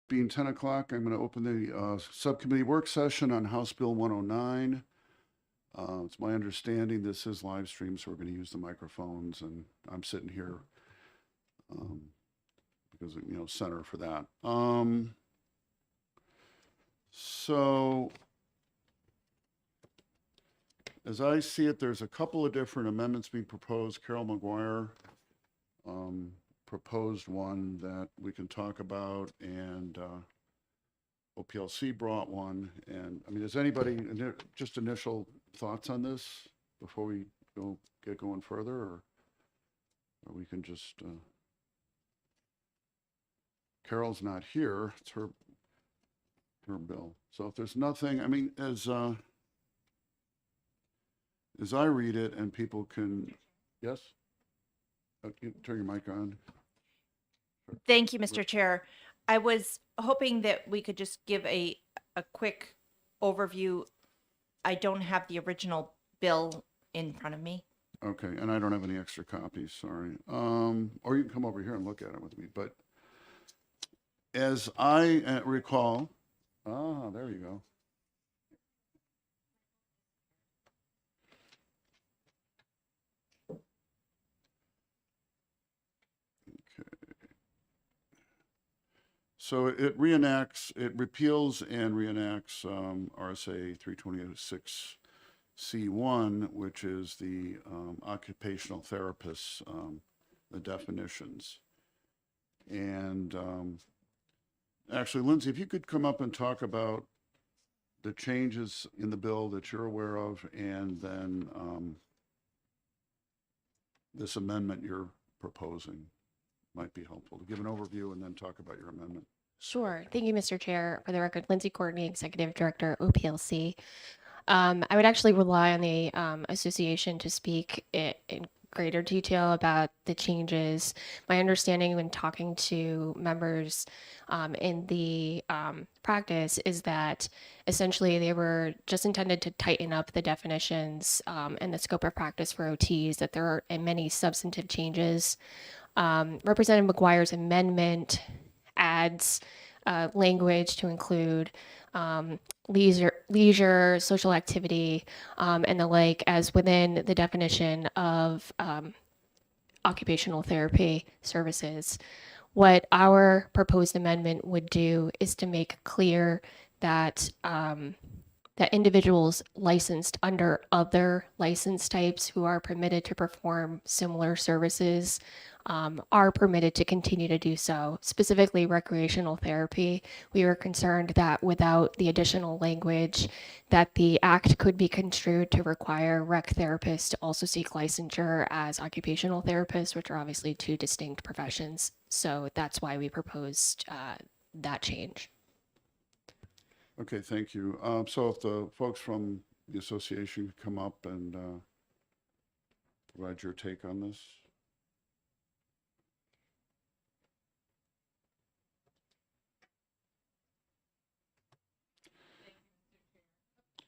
being 10 o'clock, I'm going to open the subcommittee work session on House Bill 109. It's my understanding this is live stream, so we're going to use the microphones, and I'm sitting here because, center for that. So as I see it, there's a couple of different amendments being proposed. Carol McGuire proposed one that we can talk about, and OPLC brought one. And I mean, does anybody just initial thoughts on this before we get going further, or we can just Carol's not here. It's her bill. So if there's nothing, I mean, as I read it, and people can, yes? You turn your mic on. Thank you, Mr. Chair. I was hoping that we could just give a quick overview. I don't have the original bill in front of me. Okay, and I don't have any extra copies, sorry. Or you can come over here and look at it with me. But as I recall, there you go. So it repeals and reenacts RSA 326C1, which is the occupational therapists, the definitions. And actually, Lindsay, if you could come up and talk about the changes in the bill that you're aware of, and then this amendment you're proposing might be helpful to give an overview and then talk about your amendment. Sure. Thank you, Mr. Chair. For the record, Lindsay Courtney, Executive Director, OPLC. I would actually rely on the association to speak in greater detail about the changes. My understanding when talking to members in the practice is that essentially they were just intended to tighten up the definitions and the scope of practice for OTs, that there are many substantive changes. Representative McGuire's amendment adds language to include leisure, social activity, and the like as within the definition of occupational therapy services. What our proposed amendment would do is to make clear that that individuals licensed under other license types who are permitted to perform similar services are permitted to continue to do so. Specifically, recreational therapy. We were concerned that without the additional language, that the act could be construed to require rec therapists to also seek licensure as occupational therapists, which are obviously two distinct professions. So that's why we proposed that change. Okay, thank you. So if the folks from the association could come up and provide your take on this.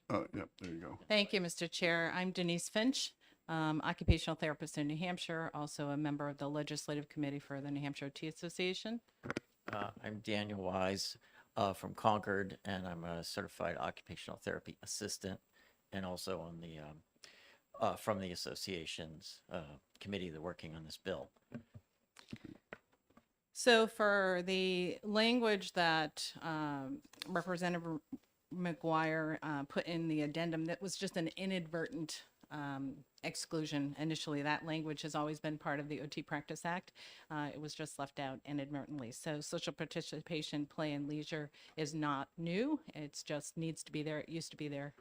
Yep, there you go. Thank you, Mr. Chair. I'm Denise Finch, occupational therapist in New Hampshire, also a member of the Legislative Committee for the New Hampshire OT Association. I'm Daniel Wise from Concord, and I'm a certified occupational therapy assistant, and also on the from the association's committee that's working on this bill. So for the language that Representative McGuire put in the addendum, that was just an inadvertent exclusion. Initially, that language has always been part of the OT Practice Act. It was just left out inadvertently. So social participation, play, and leisure is not new. It's just needs to be there. It used to be there.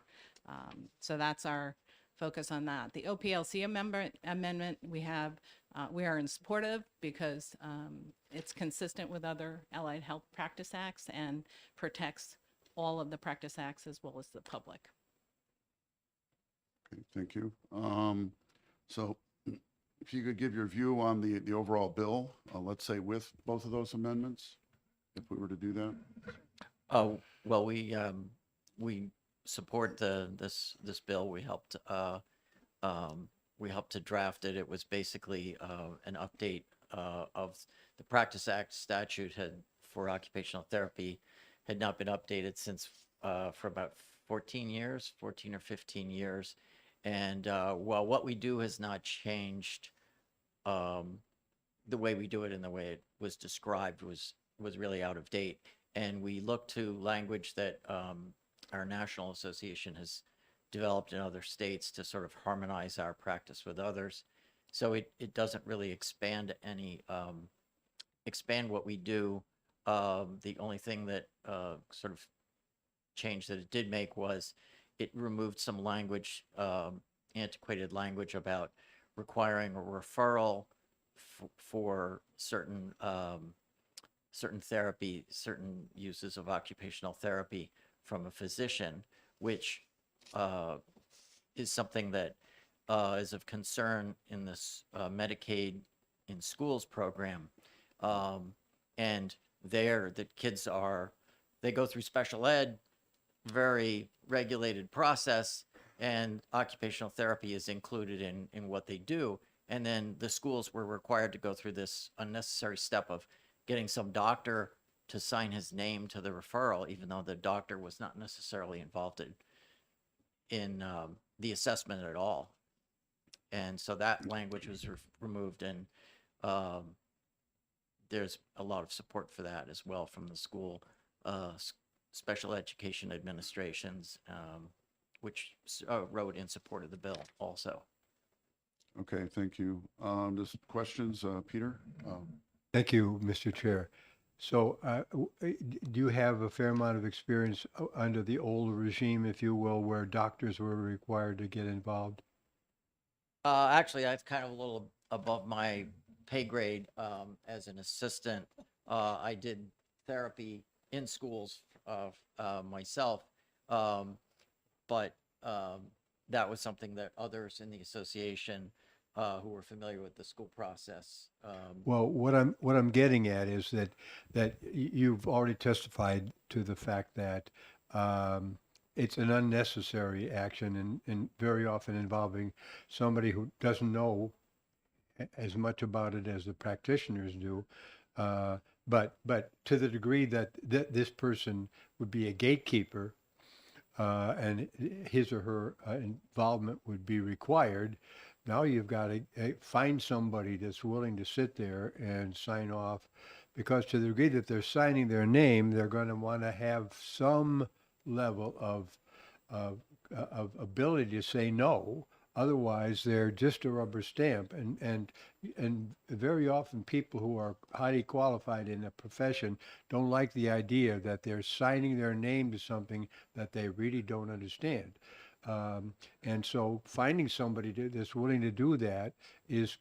So that's our focus on that. The OPLC amendment we are in support of because it's consistent with other Allied Health Practice Acts and protects all of the practice acts as well as the public. Okay, thank you. So if you could give your view on the overall bill, let's say with both of those amendments, if we were to do that. Oh, well, we support this bill. We helped to draft it. It was basically an update of the Practice Act statute had for occupational therapy had not been updated since for about 14 years, 14 or 15 years. And while what we do has not changed, the way we do it and the way it was described was really out of date. And we look to language that our national association has developed in other states to sort of harmonize our practice with others. So it doesn't really expand expand what we do. The only thing that sort of change that it did make was it removed some language, antiquated language about requiring a referral for certain certain therapy, certain uses of occupational therapy from a physician, which is something that is of concern in this Medicaid in Schools program. And there, the kids they go through special ed, very regulated process, and occupational therapy is included in what they do. And then the schools were required to go through this unnecessary step of getting some doctor to sign his name to the referral, even though the doctor was not necessarily involved in the assessment at all. And so that language was removed, and there's a lot of support for that as well from the school special education administrations, which wrote in support of the bill also. Okay, thank you. Just questions, Peter? Thank you, Mr. Chair. So do you have a fair amount of experience under the old regime, if you will, where doctors were required to get involved? Actually, that's kind of a little above my pay grade. As an assistant, I did therapy in schools myself, but that was something that others in the association who were familiar with the school process. Well, what I'm getting at is that you've already testified to the fact that it's an unnecessary action and very often involving somebody who doesn't know as much about it as the practitioners do. But to the degree that this person would be a gatekeeper and his or her involvement would be required, now you've got to find somebody that's willing to sit there and sign off, because to the degree that they're signing their name, they're going to want to have some level of ability to say no. Otherwise, they're just a rubber stamp. And very often people who are highly qualified in a profession don't like the idea that they're signing their name to something that they really don't understand. And so finding somebody that's willing to do that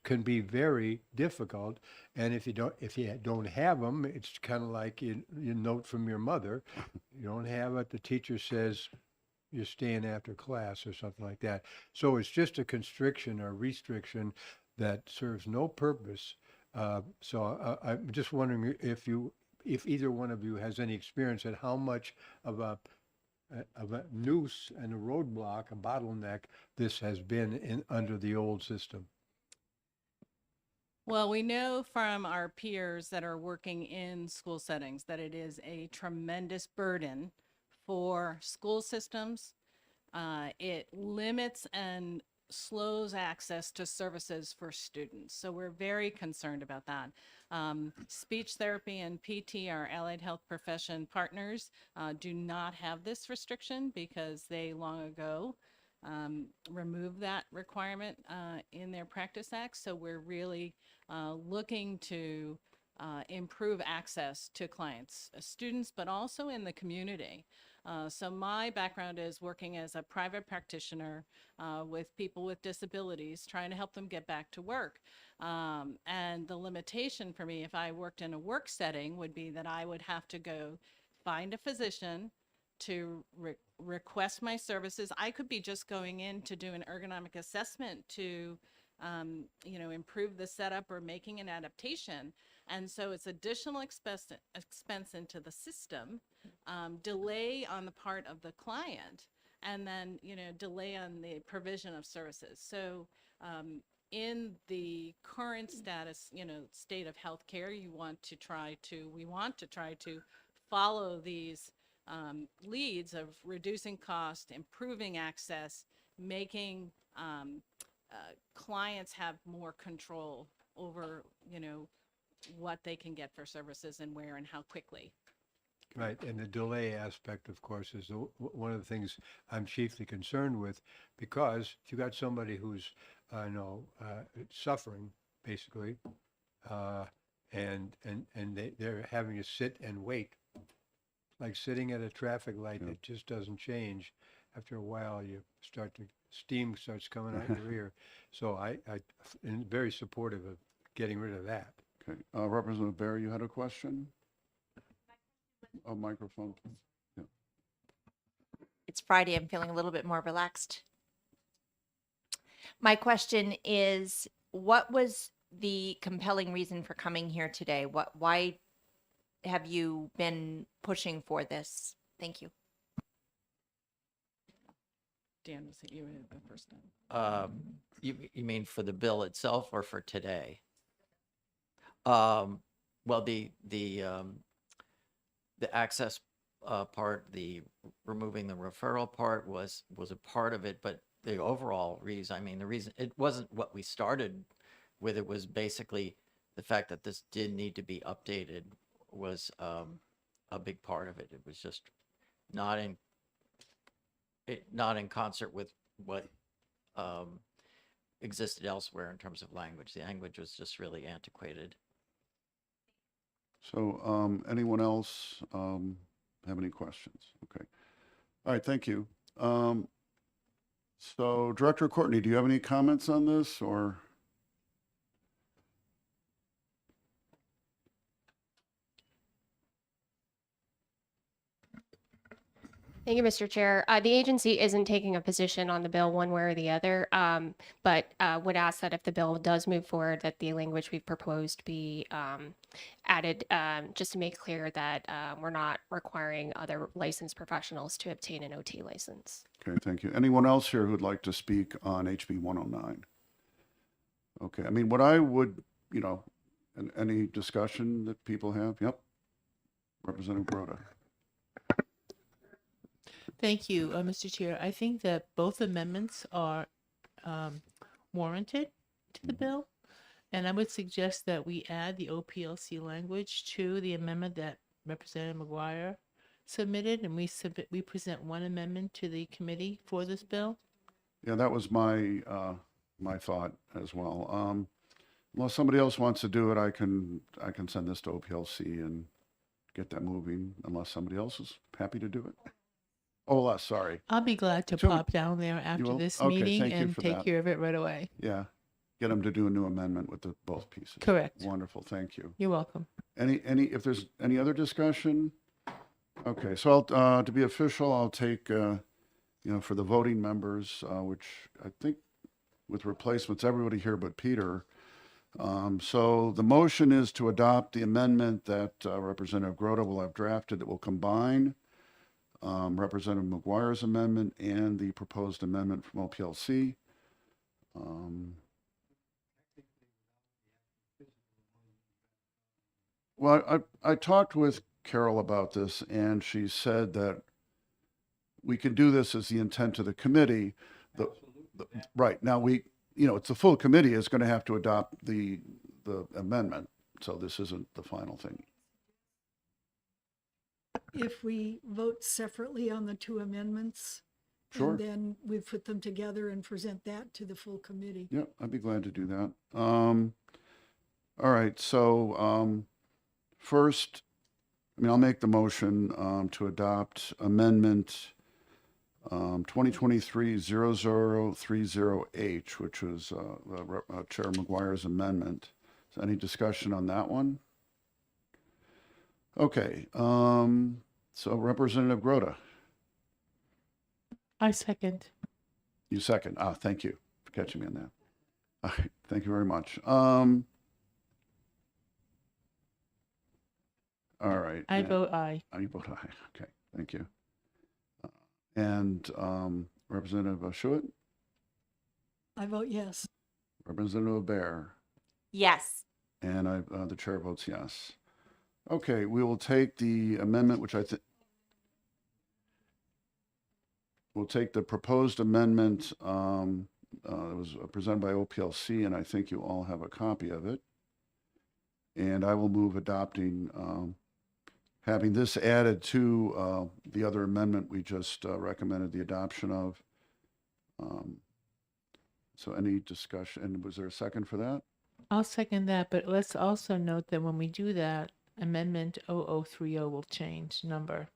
can be very difficult. And if you don't have them, it's kind of like your note from your mother. You don't have it, the teacher says you're staying after class or something like that. So it's just a constriction or restriction that serves no purpose. So I'm just wondering if either one of you has any experience at how much of a noose and a roadblock, a bottleneck, this has been under the old system. Well, we know from our peers that are working in school settings that it is a tremendous burden for school systems. It limits and slows access to services for students. So we're very concerned about that. Speech therapy and PT, our allied health profession partners, do not have this restriction because they long ago removed that requirement in their Practice Act. So we're really looking to improve access to clients, students, but also in the community. So my background is working as a private practitioner with people with disabilities, trying to help them get back to work. And the limitation for me, if I worked in a work setting, would be that I would have to go find a physician to request my services. I could be just going in to do an ergonomic assessment to improve the setup or making an adaptation. And so it's additional expense into the system, delay on the part of the client, and then, delay on the provision of services. So in the current status, state of healthcare, we want to try to follow these leads of reducing cost, improving access, making clients have more control over, what they can get for services and where and how quickly. Right, and the delay aspect, of course, is one of the things I'm chiefly concerned with, because if you got somebody who's, suffering, basically, and they're having to sit and wait, like sitting at a traffic light Yeah. that just doesn't change. After a while, steam starts coming out your ear. So I'm very supportive of getting rid of that. Okay. Representative Barry, you had a question? A microphone, please. Yeah. It's Friday. I'm feeling a little bit more relaxed. My question is, what was the compelling reason for coming here today? Why have you been pushing for this? Thank you. Dan, was it you the first time? You mean for the bill itself or for today? Well, the access part, the removing the referral part was a part of it, but the overall reason, the reason it wasn't what we started with, it was basically the fact that this did need to be updated was a big part of it. It was just not in concert with what existed elsewhere in terms of language. The language was just really antiquated. So, anyone else have any questions? Okay. All right, thank you. So, Director Courtney, do you have any comments on this, or? Thank you, Mr. Chair. The agency isn't taking a position on the bill one way or the other, but would ask that if the bill does move forward, that the language we've proposed be added, just to make clear that we're not requiring other licensed professionals to obtain an OT license. Okay, thank you. Anyone else here who'd like to speak on HB 109? Okay, what I would, any discussion that people have? Yep. Representative Grota. Thank you, Mr. Chair. I think that both amendments are warranted to the bill, and I would suggest that we add the OPLC language to the amendment that Representative McGuire submitted, and we present one amendment to the committee for this bill. Yeah, that was my my thought as well. Unless somebody else wants to do it, I can send this to OPLC and get that moving. Unless somebody else is happy to do it. Oh, sorry. I'll be glad to So- pop down there after will? this Okay, meeting thank you and for take that. care of it right away. Yeah, get them to do a new amendment with both pieces. Correct. Wonderful, thank you. You're welcome. If there's any other discussion? Okay, so I'll, to be official, I'll take, for the voting members, which I think with replacements, everybody here but Peter. So the motion is to adopt the amendment that Representative Grota will have drafted that will combine Representative McGuire's amendment and the proposed amendment from OPLC. Well, I talked with Carol about this, and she said that we can do this as the intent of the committee. Right, now it's the full committee is going to have to adopt the amendment, so this isn't the final thing. If we vote separately on the two amendments, Sure. and then we put them together and present that to the full committee. Yep, I'd be glad to do that. All right, so first, I'll make the motion to adopt amendment 2023-0030H, which was Chair McGuire's amendment. Is there any discussion on that one? Okay, so Representative Grota, I second. you second. Thank you for catching me on that. All right, thank you very much. All right. I vote aye. You vote aye. Okay, thank you. And Representative Schuett, I vote yes. Representative Bear, Yes. and the chair votes yes. Okay, we will take the amendment, which I think, we'll take the proposed amendment, that was presented by OPLC, and I think you all have a copy of it. And I will move adopting, having this added to the other amendment we just recommended the adoption of. So any discussion, and was there a second for that? I'll second that, but let's also note that when we do that, Amendment 0030 will change number.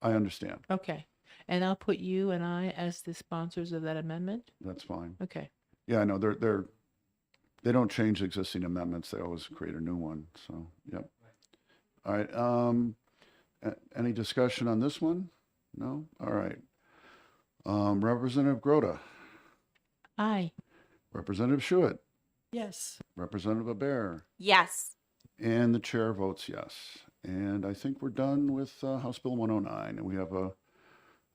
I understand. Okay. And I'll put you and I as the sponsors of that amendment. That's fine. Okay. Yeah, I know they don't change existing amendments. They always create a new one. So, yep. All right. Any discussion on this one? No? All right. Representative Grota, Aye. Representative Schuett, Yes. Representative Bear, Yes. and the chair votes yes. And I think we're done with House Bill 109, and we have a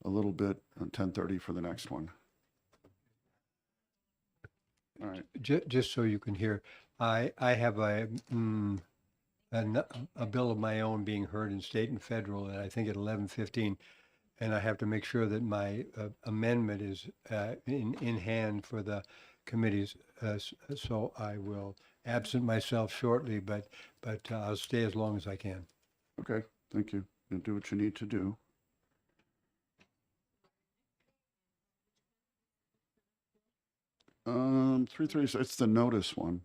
little bit on 10:30 for the next one. All right. Just so you can hear, I have a bill of my own being heard in state and federal, and I think at 11:15, and I have to make sure that my amendment is in hand for the committees. So I will absent myself shortly, but I'll stay as long as I can. Okay, thank you. You'll do what you need to do. 336, it's the notice one.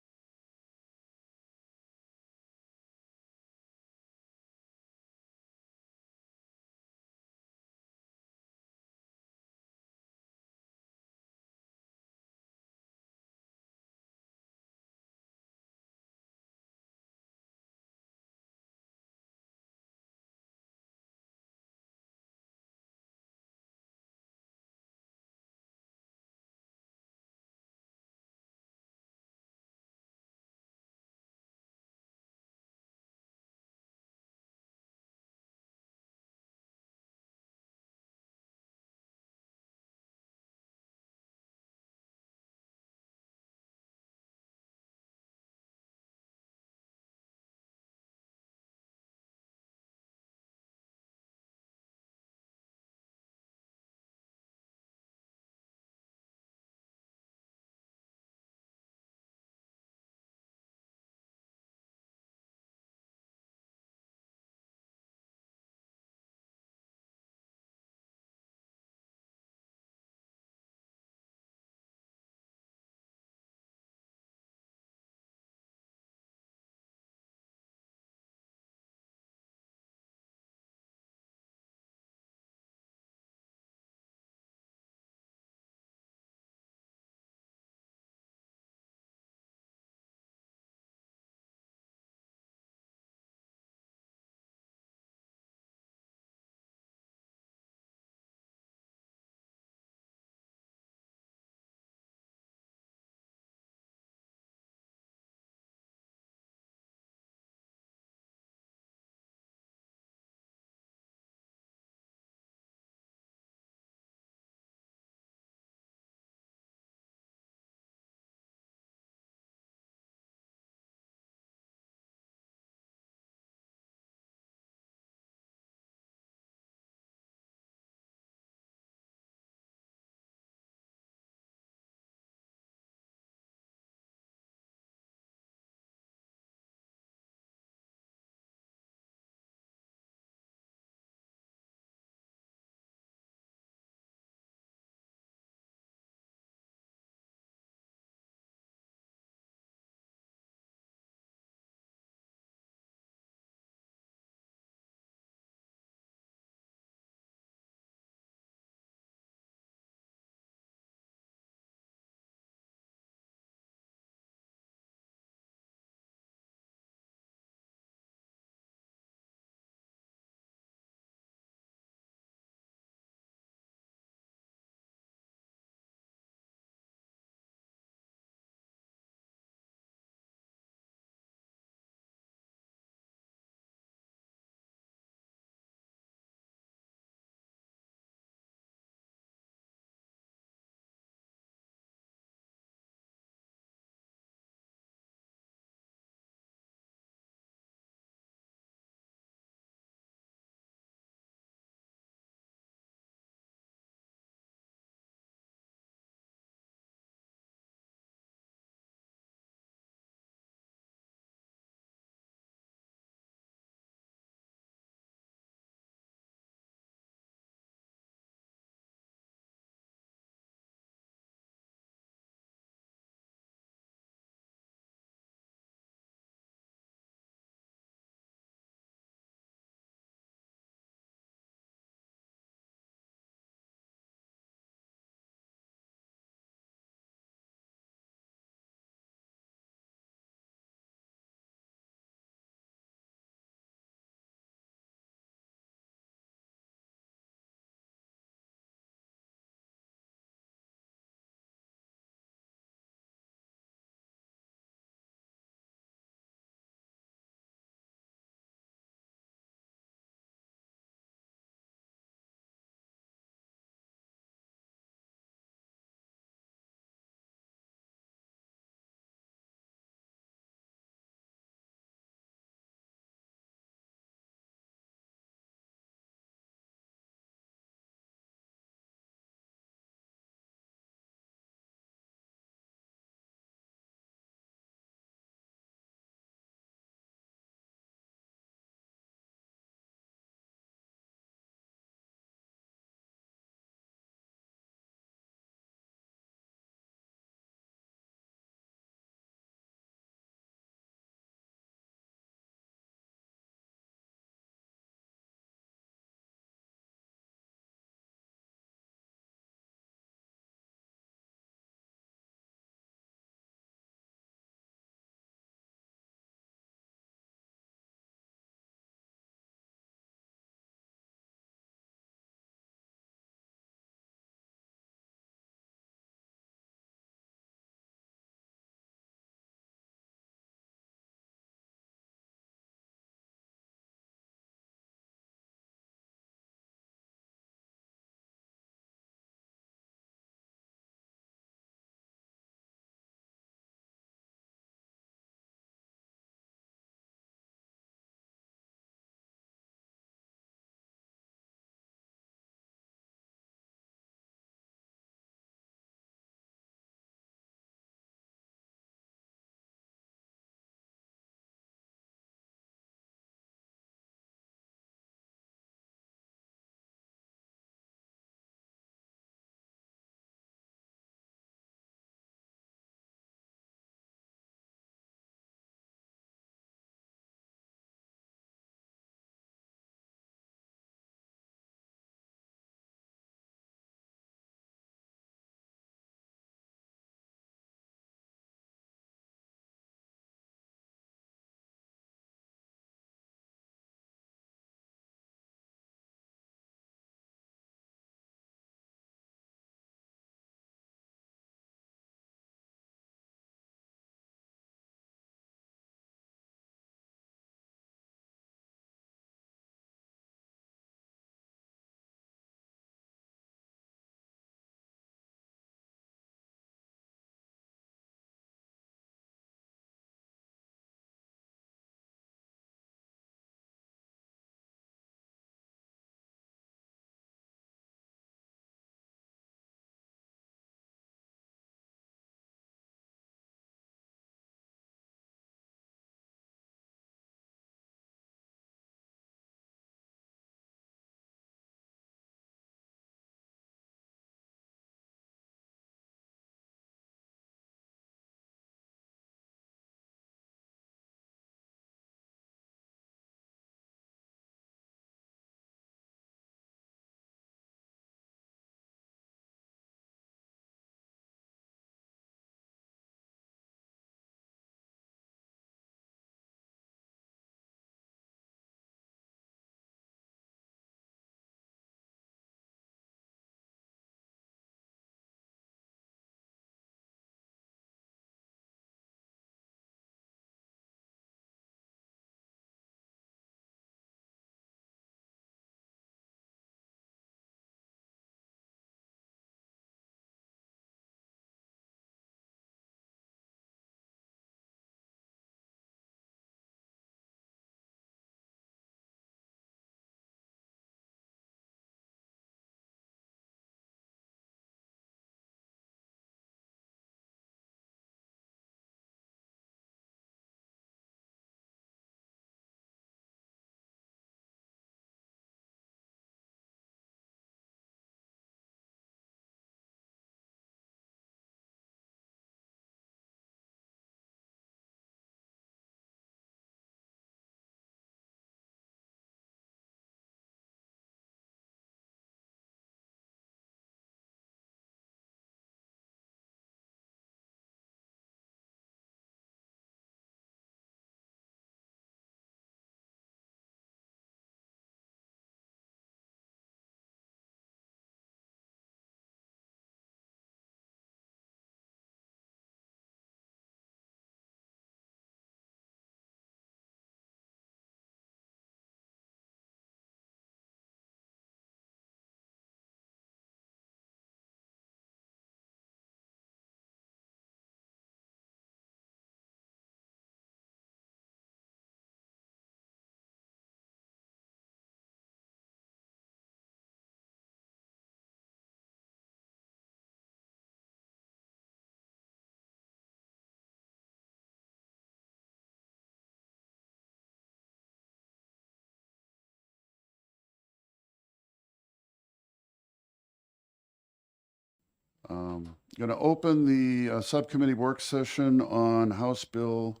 Going to open the subcommittee work session on House Bill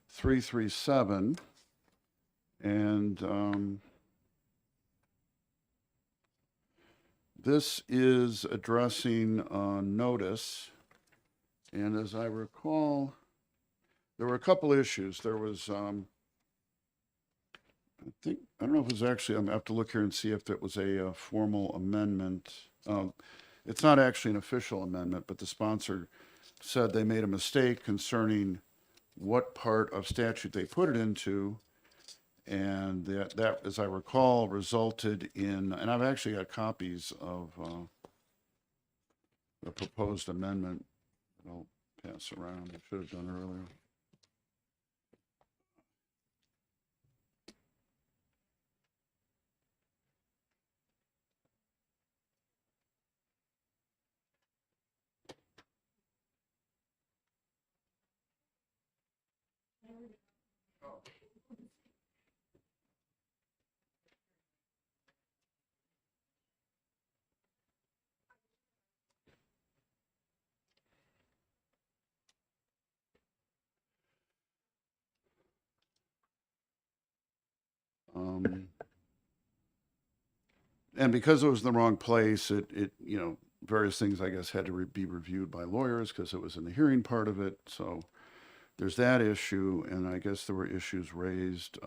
337. And this is addressing notice. And as I recall, there were a couple issues. There was, I don't know if it was actually, I'm going to have to look here and see if it was a formal amendment. It's not actually an official amendment, but the sponsor said they made a mistake concerning what part of statute they put it into. And that, as I recall, resulted in, and I've actually got copies of the proposed amendment that I'll pass around. I should have done earlier. And because it was in the wrong place, it various things, I guess, had to be reviewed by lawyers because it was in the hearing part of it. So there's that issue. And I guess there were issues raised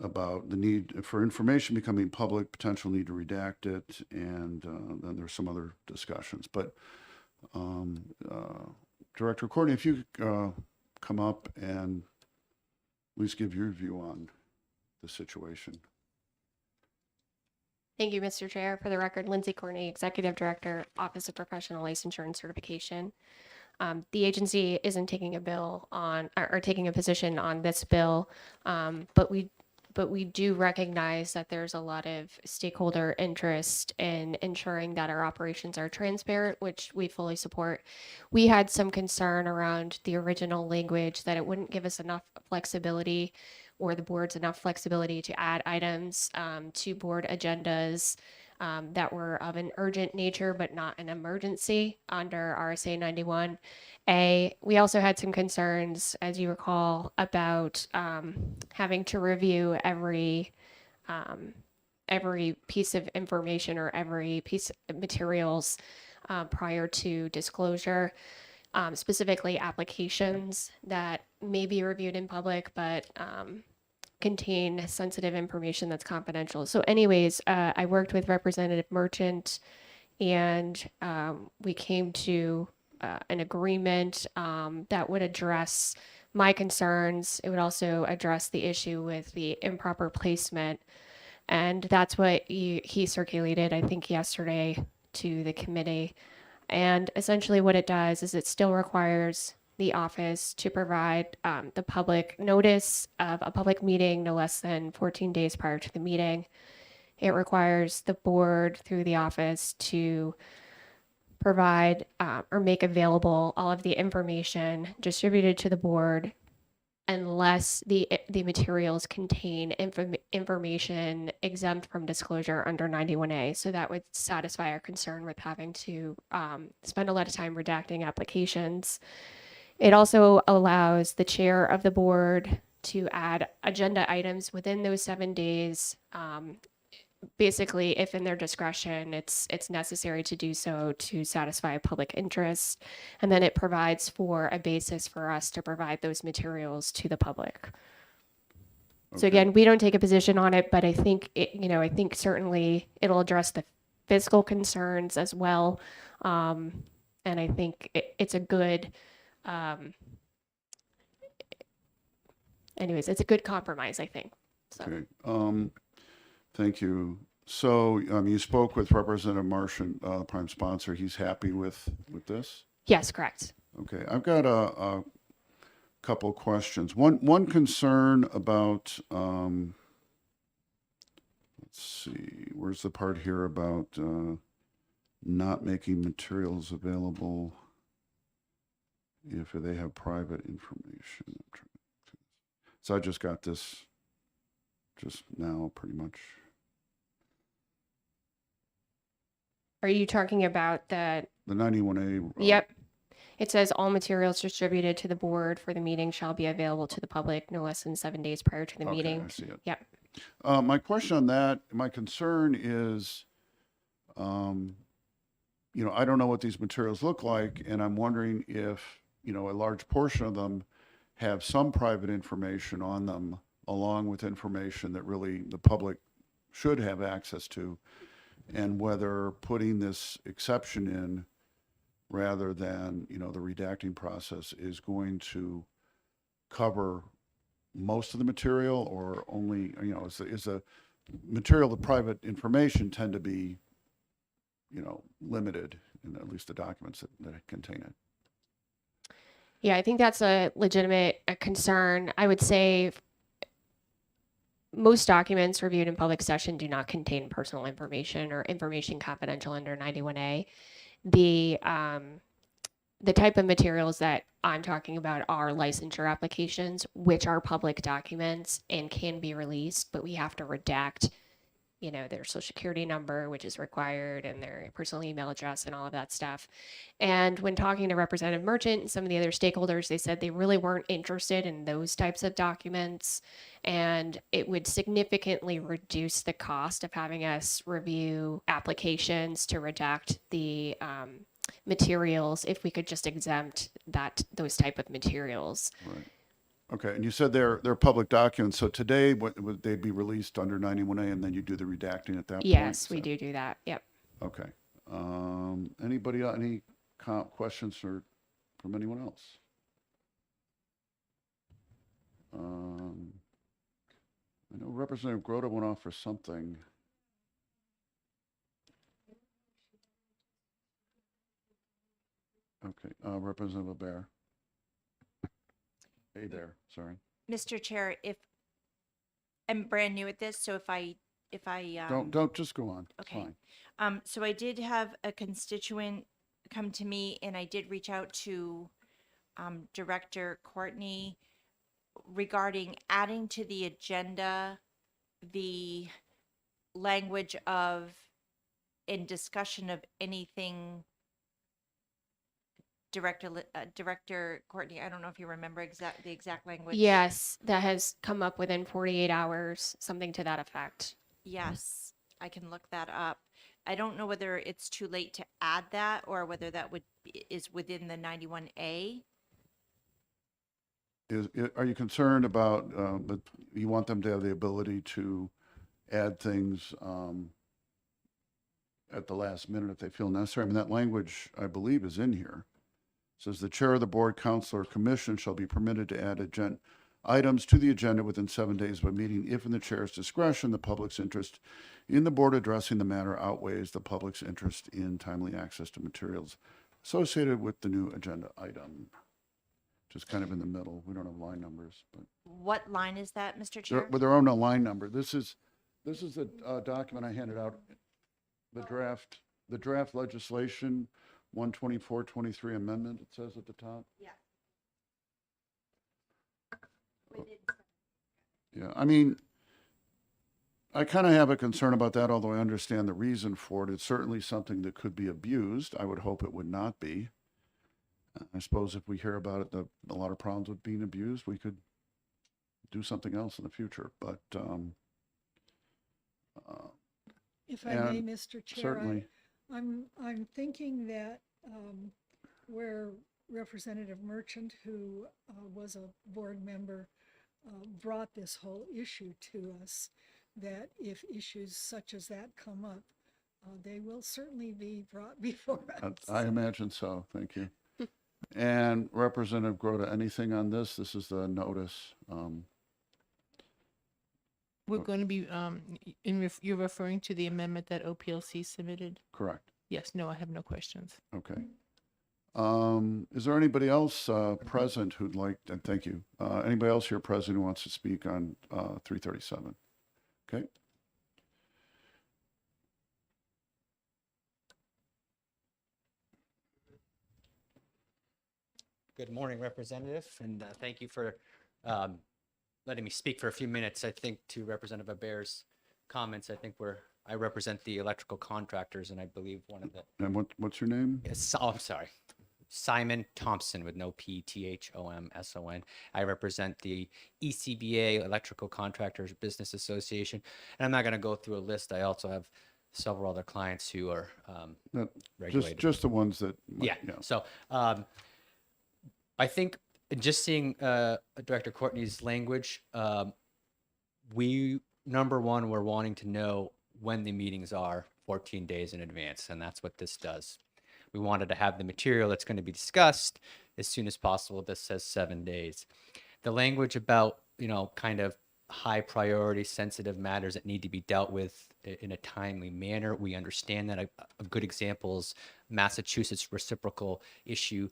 about the need for information becoming public, potential need to redact it. And then there's some other discussions. But Director Courtney, if you come up and at least give your view on the situation. Thank you, Mr. Chair. For the record, Lindsay Courtney, Executive Director, Office of Professional Licensure and Certification. The agency isn't taking a bill on or taking a position on this bill, but we do recognize that there's a lot of stakeholder interest in ensuring that our operations are transparent, which we fully support. We had some concern around the original language that it wouldn't give us enough flexibility or the board's enough flexibility to add items to board agendas that were of an urgent nature but not an emergency under RSA 91A. We also had some concerns, as you recall, about having to review every piece of information or every piece of materials prior to disclosure. Specifically applications that may be reviewed in public, but contain sensitive information that's confidential. So anyways, I worked with Representative Merchant and we came to an agreement that would address my concerns. It would also address the issue with the improper placement. And that's what he circulated, I think, yesterday to the committee. And essentially what it does is it still requires the office to provide the public notice of a public meeting no less than 14 days prior to the meeting. It requires the board through the office to provide or make available all of the information distributed to the board unless the materials contain information exempt from disclosure under 91A. So that would satisfy our concern with having to spend a lot of time redacting applications. It also allows the chair of the board to add agenda items within those 7 days. Basically, if in their discretion, it's necessary to do so to satisfy public interest. And then it provides for a basis for us to provide those materials to the public. So again, we don't take a position on it, but I think I think certainly it'll address the fiscal concerns as well. And I think it's a good, anyways, it's a good compromise, I think. So. Okay. Thank you. So you spoke with Representative Marchant, prime sponsor. He's happy with this? Yes, correct. Okay. I've got a couple questions. One concern about, let's see, where's the part here about not making materials available if they have private information? So I just got this just now, pretty much. Are you talking about the, The 91A. yep. It says all materials distributed to the board for the meeting shall be available to the public no less than 7 days prior to the Okay, meeting. I see it. Yep. My question on that, my concern is, I don't know what these materials look like, and I'm wondering if, a large portion of them have some private information on them, along with information that really the public should have access to, and whether putting this exception in rather than, the redacting process is going to cover most of the material, or only, is the material, the private information tend to be, limited in at least the documents that contain it. Yeah, I think that's a legitimate concern. I would say most documents reviewed in public session do not contain personal information or information confidential under 91A. The type of materials that I'm talking about are licensure applications, which are public documents and can be released, but we have to redact, their social security number, which is required, and their personal email address and all of that stuff. And when talking to Representative Merchant and some of the other stakeholders, they said they really weren't interested in those types of documents. And it would significantly reduce the cost of having us review applications to redact the materials if we could just exempt those type of materials. Right. Okay, and you said they're public documents, so today, would they be released under 91A, and then you do the redacting at that point? Yes, Is we that- do that. Yep. Okay. Anybody, any questions from anyone else? I know Representative Grota went off for something. Okay, Representative Bear. Hey there, sorry. Mr. Chair, if I'm brand new at this, so if I Don't, just go on. It's okay. fine. So I did have a constituent come to me, and I did reach out to Director Courtney regarding adding to the agenda the language of in discussion of anything. Director Courtney, I don't know if you remember the exact language. Yes, that has come up within 48 hours, something to that effect. Yes, I can look that up. I don't know whether it's too late to add that or whether that is within the 91A. Are you concerned about, but you want them to have the ability to add things at the last minute if they feel necessary? I mean, that language, I believe, is in here. It says the chair of the board, council, or commission shall be permitted to add items to the agenda within 7 days of a meeting if in the chair's discretion, the public's interest in the board addressing the matter outweighs the public's interest in timely access to materials associated with the new agenda item. Just kind of in the middle. We don't have line numbers, but What line is that, Mr. Chair? but there are no line number. This is the document I handed out, the draft legislation 124-23 amendment, it says at the top. Yeah, I mean, I kind of have a concern about that, although I understand the reason for it. It's certainly something that could be abused. I would hope it would not be. I suppose if we hear about it, a lot of problems with being abused, we could do something else in the future. But If I may, And Mr. Chair, certainly, I'm thinking that where Representative Merchant, who was a board member, brought this whole issue to us, that if issues such as that come up, they will certainly be brought before us. I imagine so. Thank you. And Representative Grota, anything on this? This is the notice. We're going to be, you're referring to the amendment that OPLC submitted? Correct. Yes, no, I have no questions. Okay. Is there anybody else present who'd like, and thank you, anybody else here present who wants to speak on 337? Okay. Good morning, Representative, and thank you for letting me speak for a few minutes. I think to Representative Bear's comments, I think we're I represent the electrical contractors, and I believe one of the, And what's your name? oh, I'm sorry, Simon Thompson with no P, Thomson. I represent the ECBA, Electrical Contractors Business Association. And I'm not going to go through a list. I also have several other clients who are That- regulated. Just the ones that. Yeah. So I think just seeing Director Courtney's language, we, number one, we're wanting to know when the meetings are 14 days in advance, and that's what this does. We wanted to have the material that's going to be discussed as soon as possible. This says 7 days. The language about, kind of high priority sensitive matters that need to be dealt with in a timely manner. We understand that a good example is Massachusetts reciprocal issue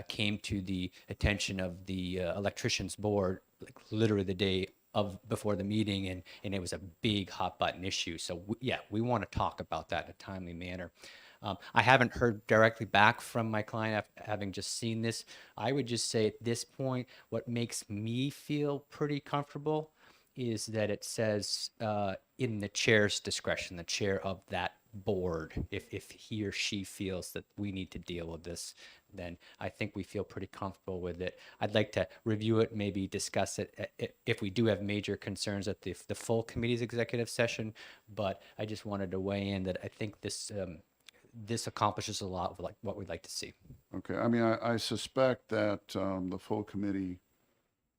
came to the attention of the electricians board, like literally the day before the meeting, and it was a big hot button issue. So we want to talk about that in a timely manner. I haven't heard directly back from my client having just seen this. I would just say at this point, what makes me feel pretty comfortable is that it says in the chair's discretion, the chair of that board, if he or she feels that we need to deal with this, then I think we feel pretty comfortable with it. I'd like to review it, maybe discuss it if we do have major concerns at the full committee's executive session, but I just wanted to weigh in that I think this accomplishes a lot of like what we'd like to see. Okay, I mean, I suspect that the full committee,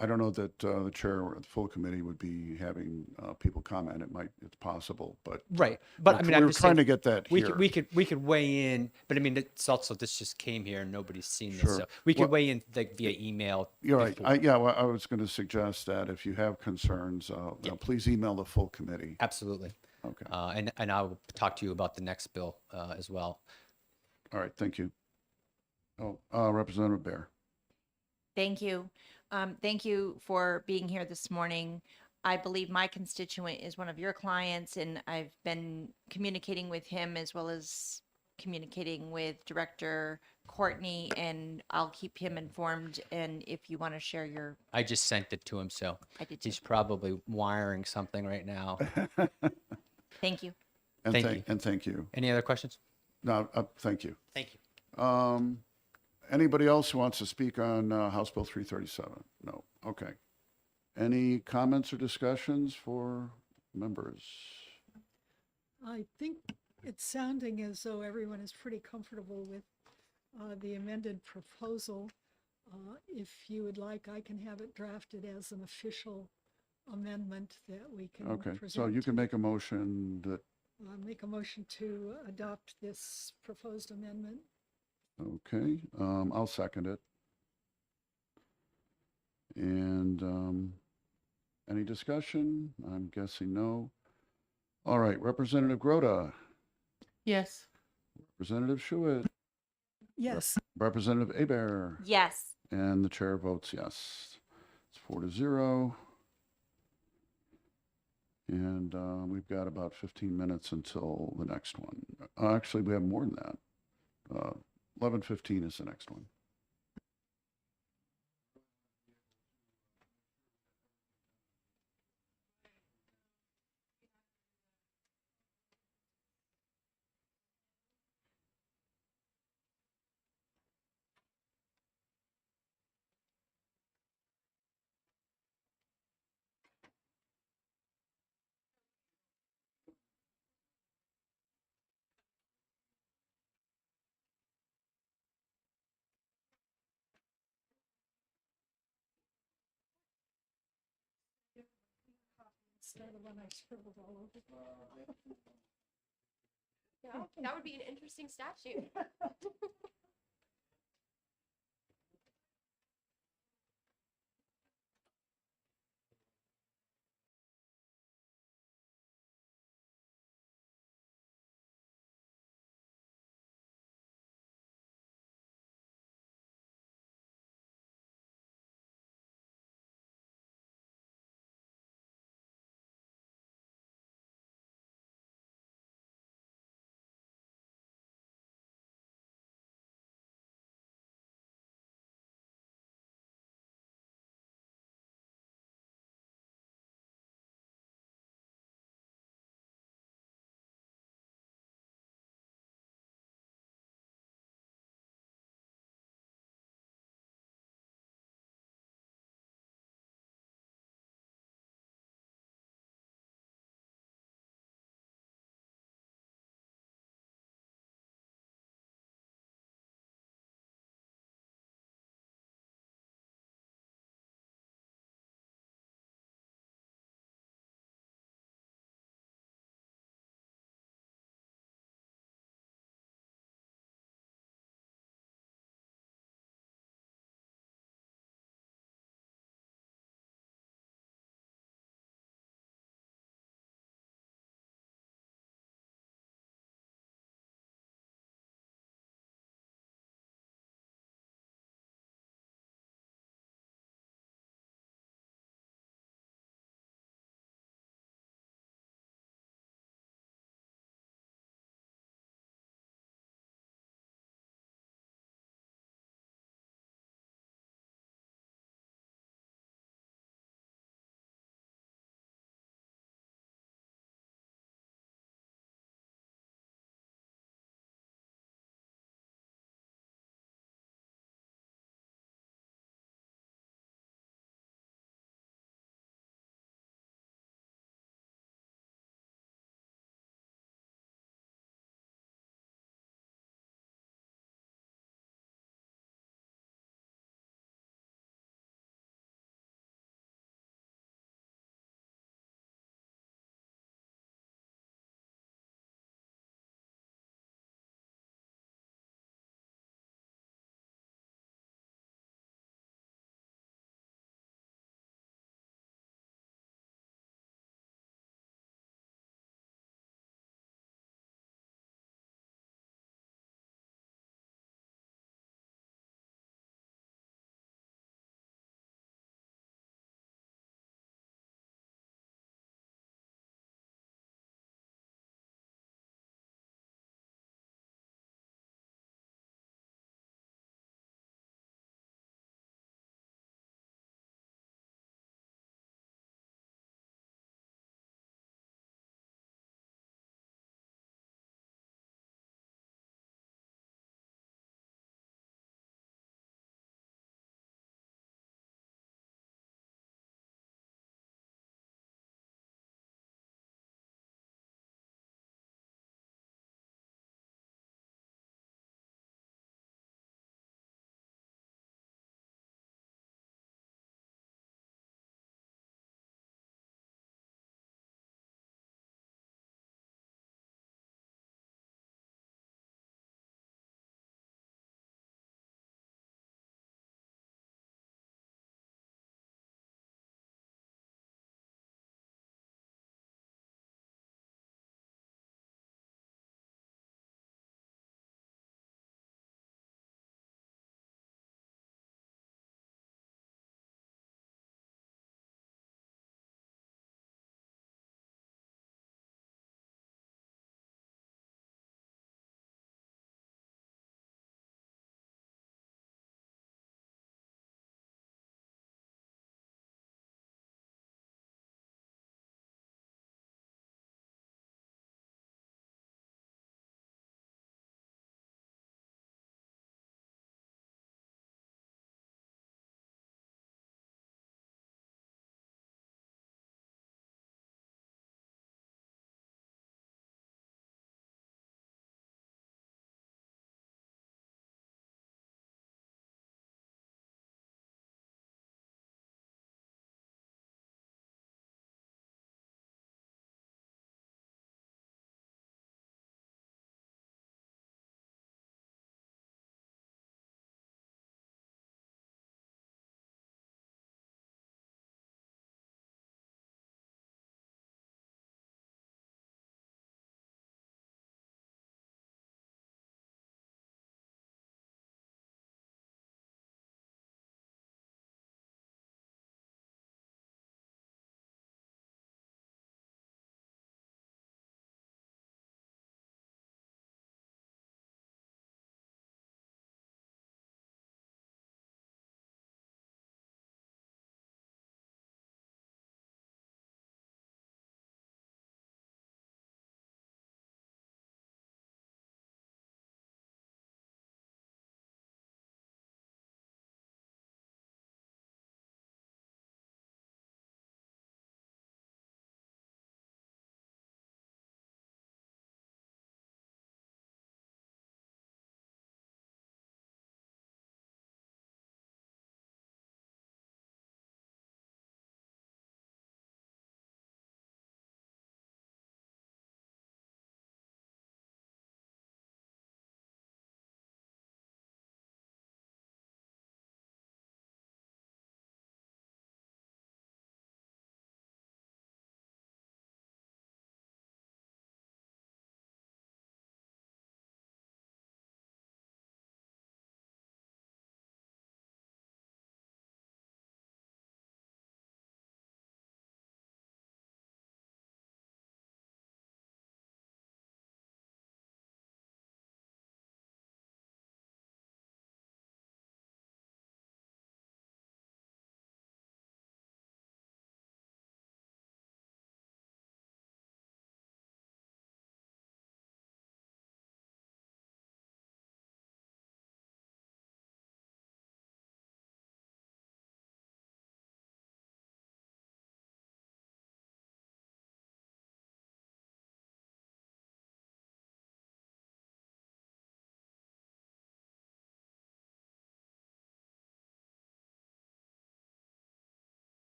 I don't know that the chair of the full committee would be having people comment. It's possible, but. Right, but I mean, I'm We're just trying to saying, get that we here. we could weigh in, but I mean, it's also, this just came here and nobody's seen this, Sure. so we could Well- weigh in like via email. You're right. before. Well, I was going to suggest that if you have concerns, please email the full committee. Absolutely. Okay. And I'll talk to you about the next bill as well. All right. Thank you. Oh, Representative Bear. Thank you. Thank you for being here this morning. I believe my constituent is one of your clients, and I've been communicating with him as well as communicating with Director Courtney, and I'll keep him informed. And if you want to share your, I just sent it to him, so I did too. he's probably wiring something right now. Thank you. And Thank you. And thank you. Any other questions? No, thank you. Thank you. Anybody else who wants to speak on House Bill 337? No. Okay. Any comments or discussions for members? I think it's sounding as though everyone is pretty comfortable with the amended proposal. If you would like, I can have it drafted as an official amendment that we can Okay, present. so you can to- make a motion that, make a motion to adopt this proposed amendment. okay, I'll second it. And any discussion? I'm guessing no. All right, Representative Grota, Yes. Representative Schuett, Yes, Representative Aber, Yes. and the chair votes yes. It's 4-0. And we've got about 15 minutes until the next one. Actually, we have more than that. 11:15 is the next one. instead of when I scribbled all over. Yeah, that would be an interesting statute.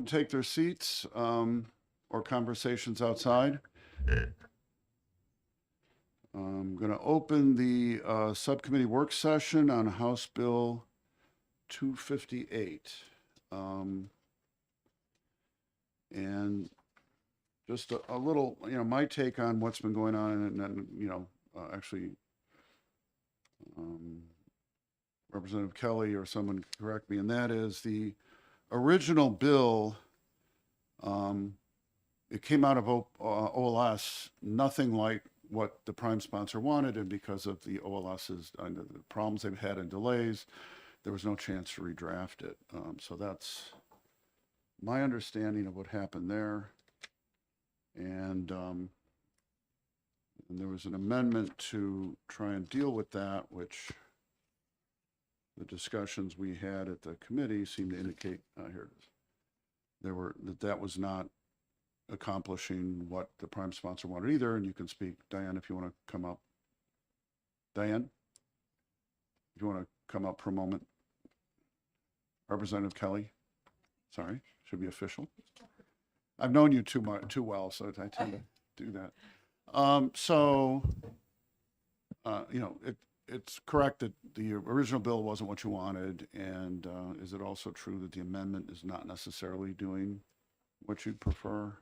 take their seats or conversations outside. I'm going to open the subcommittee work session on House Bill 258. And just a little, my take on what's been going on, and then, actually, Representative Kelly or someone can correct me, and that is the original bill, it came out of OLS, nothing like what the prime sponsor wanted, and because of the OLS's and the problems they've had and delays, there was no chance to redraft it. So that's my understanding of what happened there. And there was an amendment to try and deal with that, which the discussions we had at the committee seemed to indicate, here it is, that was not accomplishing what the prime sponsor wanted either. And you can speak, Diane, if you want to come up. Diane, if you want to come up for a moment. Representative Kelly, sorry, should be official. I've known you too well, so I tend to do that. It's correct that the original bill wasn't what you wanted, and is it also true that the amendment is not necessarily doing what you'd prefer?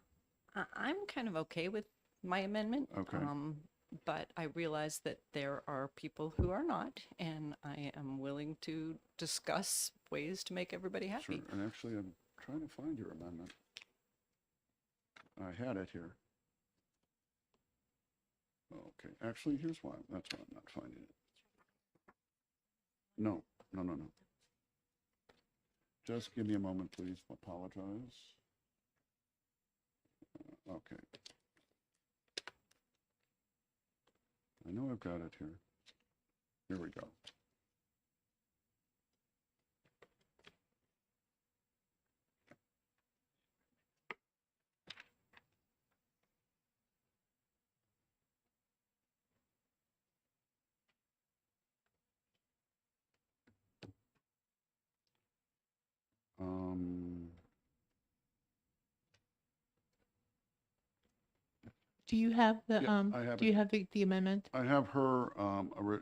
I'm kind of okay with my amendment. Okay. But I realize that there are people who are not, and I am willing to discuss ways to make everybody Sure. happy. And actually, I'm trying to find your amendment. I had it here. Okay, actually, here's why. That's why I'm not finding it. No. Just give me a moment, please. Apologize. Okay. I know I've got it here. Here we go. Do you have the Yeah, I have do you it. have the amendment? I have her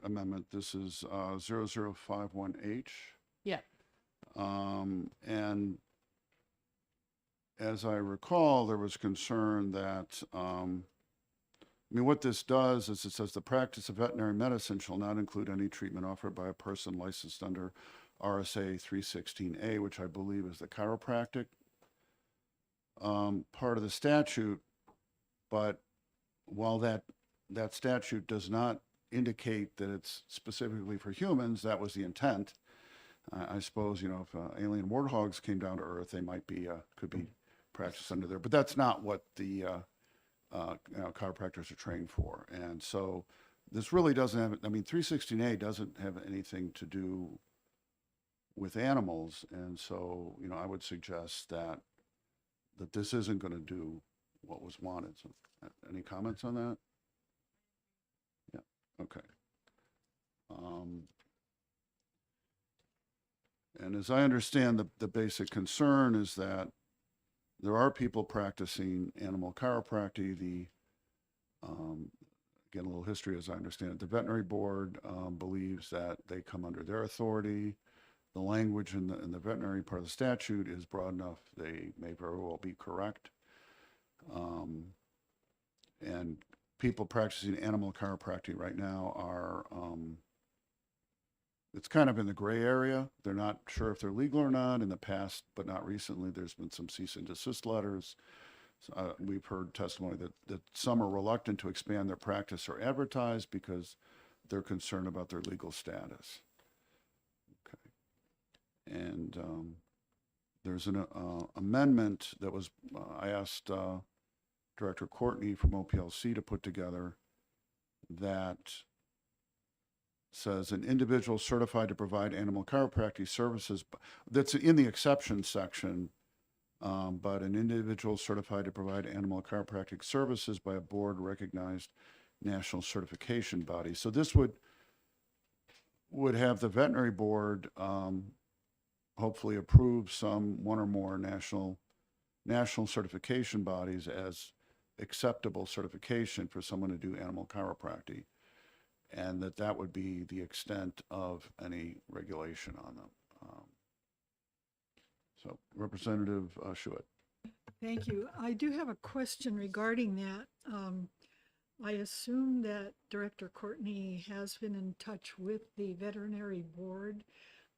amendment. This is 0051H. Yeah. And as I recall, there was concern that, what this does is it says the practice of veterinary medicine shall not include any treatment offered by a person licensed under RSA 316A, which I believe is the chiropractic part of the statute. But while that statute does not indicate that it's specifically for humans, that was the intent. I suppose, if alien warthogs came down to Earth, they might be, could be practiced under there. But that's not what the chiropractors are trained for. And so this really doesn't have, 316A doesn't have anything to do with animals. And so, I would suggest that this isn't going to do what was wanted. So any comments on that? Yeah, okay. And as I understand, the basic concern is that there are people practicing animal chiropractic. Again, a little history as I understand it. The veterinary board believes that they come under their authority. The language in the veterinary part of the statute is broad enough. They may very well be correct. And people practicing animal chiropractic right now are, it's kind of in the gray area. They're not sure if they're legal or not. In the past, but not recently, there's been some cease and desist letters. So, we've heard testimony that some are reluctant to expand their practice or advertise because they're concerned about their legal status. Okay. And there's an amendment that was, I asked Director Courtney from OPLC to put together that says an individual certified to provide animal chiropractic services, that's in the exception section, but an individual certified to provide animal chiropractic services by a board recognized national certification body. So this would have the veterinary board hopefully approve one or more national national certification bodies as acceptable certification for someone to do animal chiropractic, and that would be the extent of any regulation on them. So Representative Schuett. Thank you. I do have a question regarding that. I assume that Director Courtney has been in touch with the veterinary board,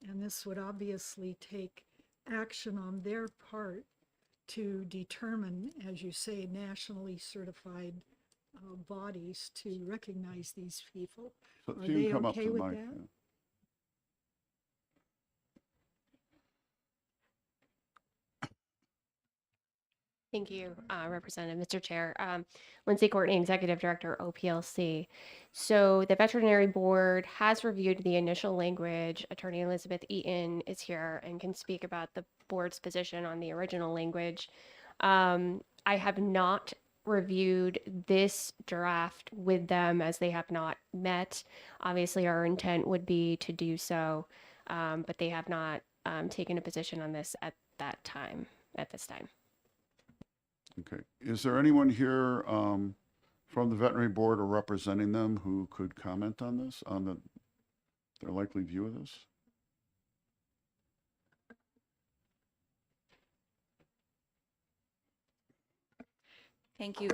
and this would obviously take action on their part to determine, as you say, nationally certified bodies to recognize these people. So Are you can they come up okay to the with mic, that? yeah. Thank you, Representative, Mr. Chair. Lindsay Courtney, Executive Director, OPLC. So the Veterinary Board has reviewed the initial language. Attorney Elizabeth Eaton is here and can speak about the board's position on the original language. I have not reviewed this draft with them as they have not met. Obviously, our intent would be to do so, but they have not taken a position on this at this time. Okay. Is there anyone here from the veterinary board or representing them who could comment on this, on their likely view of this? Thank you,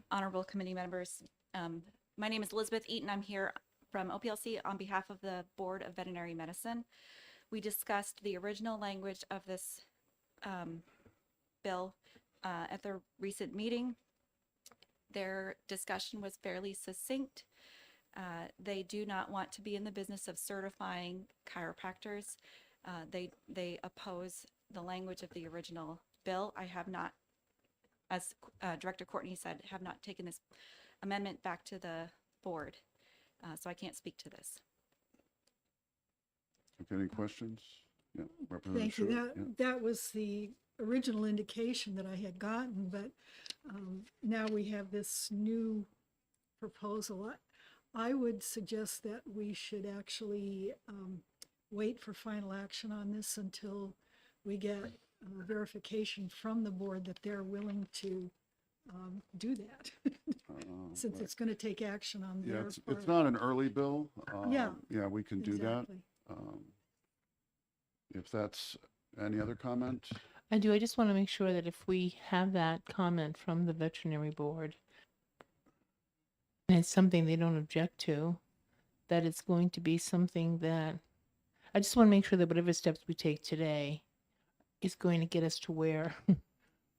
honorable committee members. My name is Elizabeth Eaton. I'm here from OPLC on behalf of the Board of Veterinary Medicine. We discussed the original language of this bill at the recent meeting. Their discussion was fairly succinct. They do not want to be in the business of certifying chiropractors. They oppose the language of the original bill. I have not, as Director Courtney said, have not taken this amendment back to the board, so I can't speak to this. Okay, any questions? Yeah, Thank you. Schuett, yeah. That was the original indication that I had gotten, but now we have this new proposal. I would suggest that we should actually wait for final action on this until we get verification from the board that they're willing to do that, since Right. it's going to take action on Yeah, their it's part. not an early bill. Yeah, Yeah, we can do that. Exactly. If that's, any other comment? I do. I just want to make sure that if we have that comment from the veterinary board, and it's something they don't object to, that it's going to be something that I just want to make sure that whatever steps we take today is going to get us to where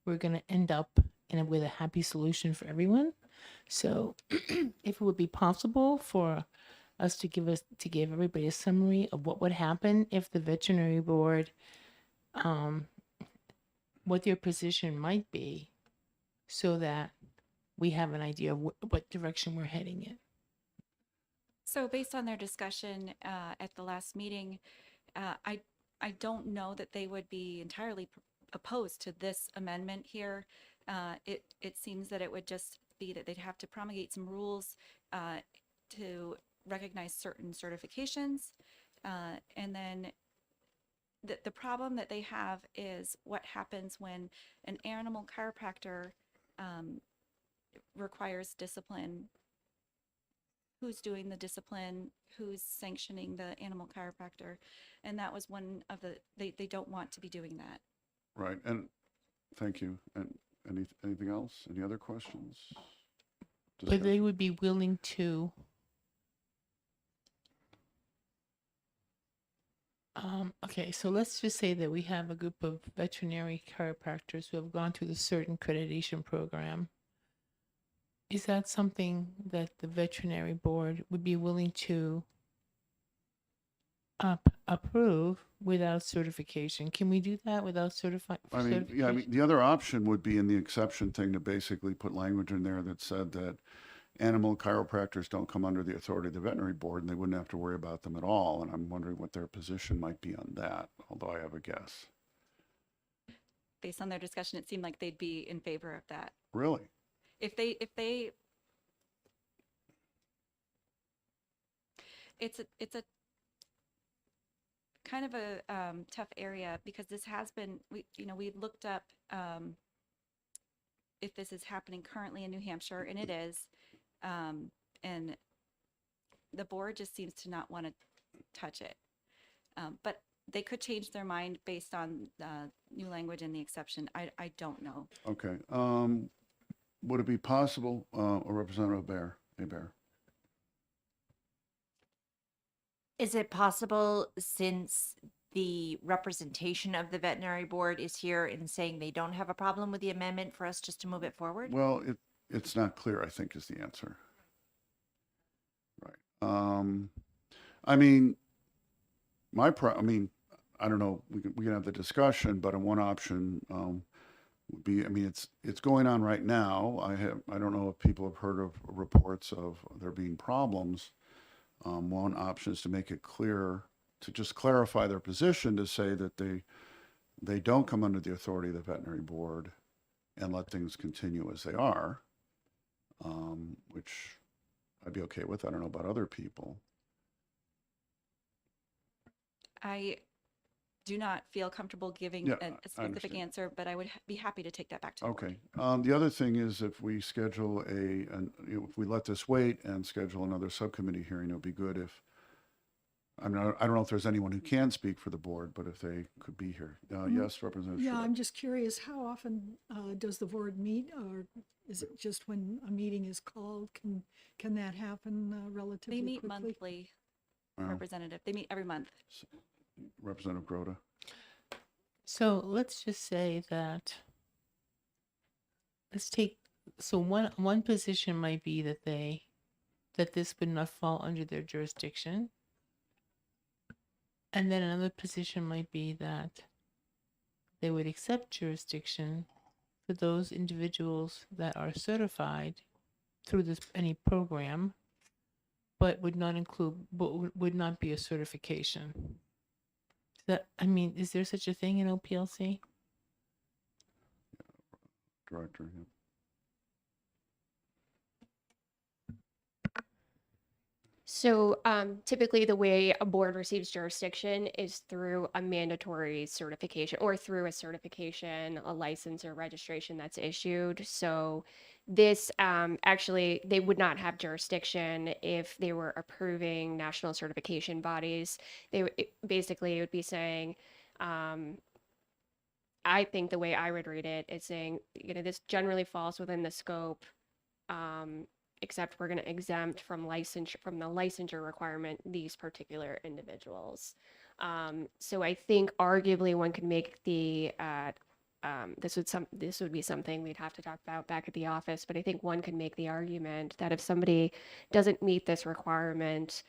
we're going to end up with a happy solution for everyone. So if it would be possible for us to give everybody a summary of what would happen if the veterinary board, what their position might be, so that we have an idea of what direction we're heading in. So based on their discussion at the last meeting, I don't know that they would be entirely opposed to this amendment here. It seems that it would just be that they'd have to promulgate some rules to recognize certain certifications. And then the problem that they have is what happens when an animal chiropractor requires discipline. Who's doing the discipline, who's sanctioning the animal chiropractor. And that was one of they don't want to be doing that. Right, and thank you. And anything else? Any other questions? But they Discussion? would be willing to okay, so let's just say that we have a group of veterinary chiropractors who have gone through the certain accreditation program. Is that something that the veterinary board would be willing to approve without certification? Can we do that without I mean, yeah, I mean, the other option would be in the exception thing to basically put language in there that said that animal chiropractors don't come under the authority of the veterinary board and they wouldn't have to worry about them at all. And I'm wondering what their position might be on that, although I have a guess. Based on their discussion, it seemed like they'd be in favor of that. Really? If they it's a kind of a tough area because this has been, we looked up if this is happening currently in New Hampshire, and it is. And the board just seems to not want to touch it. But they could change their mind based on new language and the exception. I don't know. Okay. Would it be possible, Representative Bear? Is it possible, since the representation of the veterinary board is here and saying they don't have a problem with the amendment, for us just to move it forward? Well, it's not clear, I think, is the answer. Right. I mean, I mean, I don't know, we can have the discussion, but one option would be, I mean, it's going on right now. I don't know if people have heard of reports of there being problems. One option is to make it clear, to just clarify their position, to say that they don't come under the authority of the veterinary board and let things continue as they are, which I'd be okay with. I don't know about other people. I do not feel comfortable giving Yeah, a I specific understand. answer, but I would be happy to take that back to the board. Okay. The other thing is, if we schedule if we let this wait and schedule another subcommittee hearing, it would be good if, I don't know if there's anyone who can speak for the board, but if they could be here. Yes, Representative Yeah, Schiller. I'm just curious, how often does the board meet, or is it just when a meeting is called? Can that happen relatively They meet quickly? monthly, Well, Representative. They meet every month. Representative Grota. So let's just say that one position might be that this would not fall under their jurisdiction. And then another position might be that they would accept jurisdiction for those individuals that are certified through any program, but would not be a certification. Is there such a thing in OPLC? Director. Yeah. So typically the way a board receives jurisdiction is through a mandatory certification or through a certification, a license or registration that's issued. So this actually, they would not have jurisdiction if they were approving national certification bodies. Basically, it would be saying, I think the way I would read it is saying, this generally falls within the scope, except we're going to exempt from the licensure requirement these particular individuals. So I think arguably one could make the this would be something we'd have to talk about back at the office, but I think one could make the argument that if somebody doesn't meet this requirement,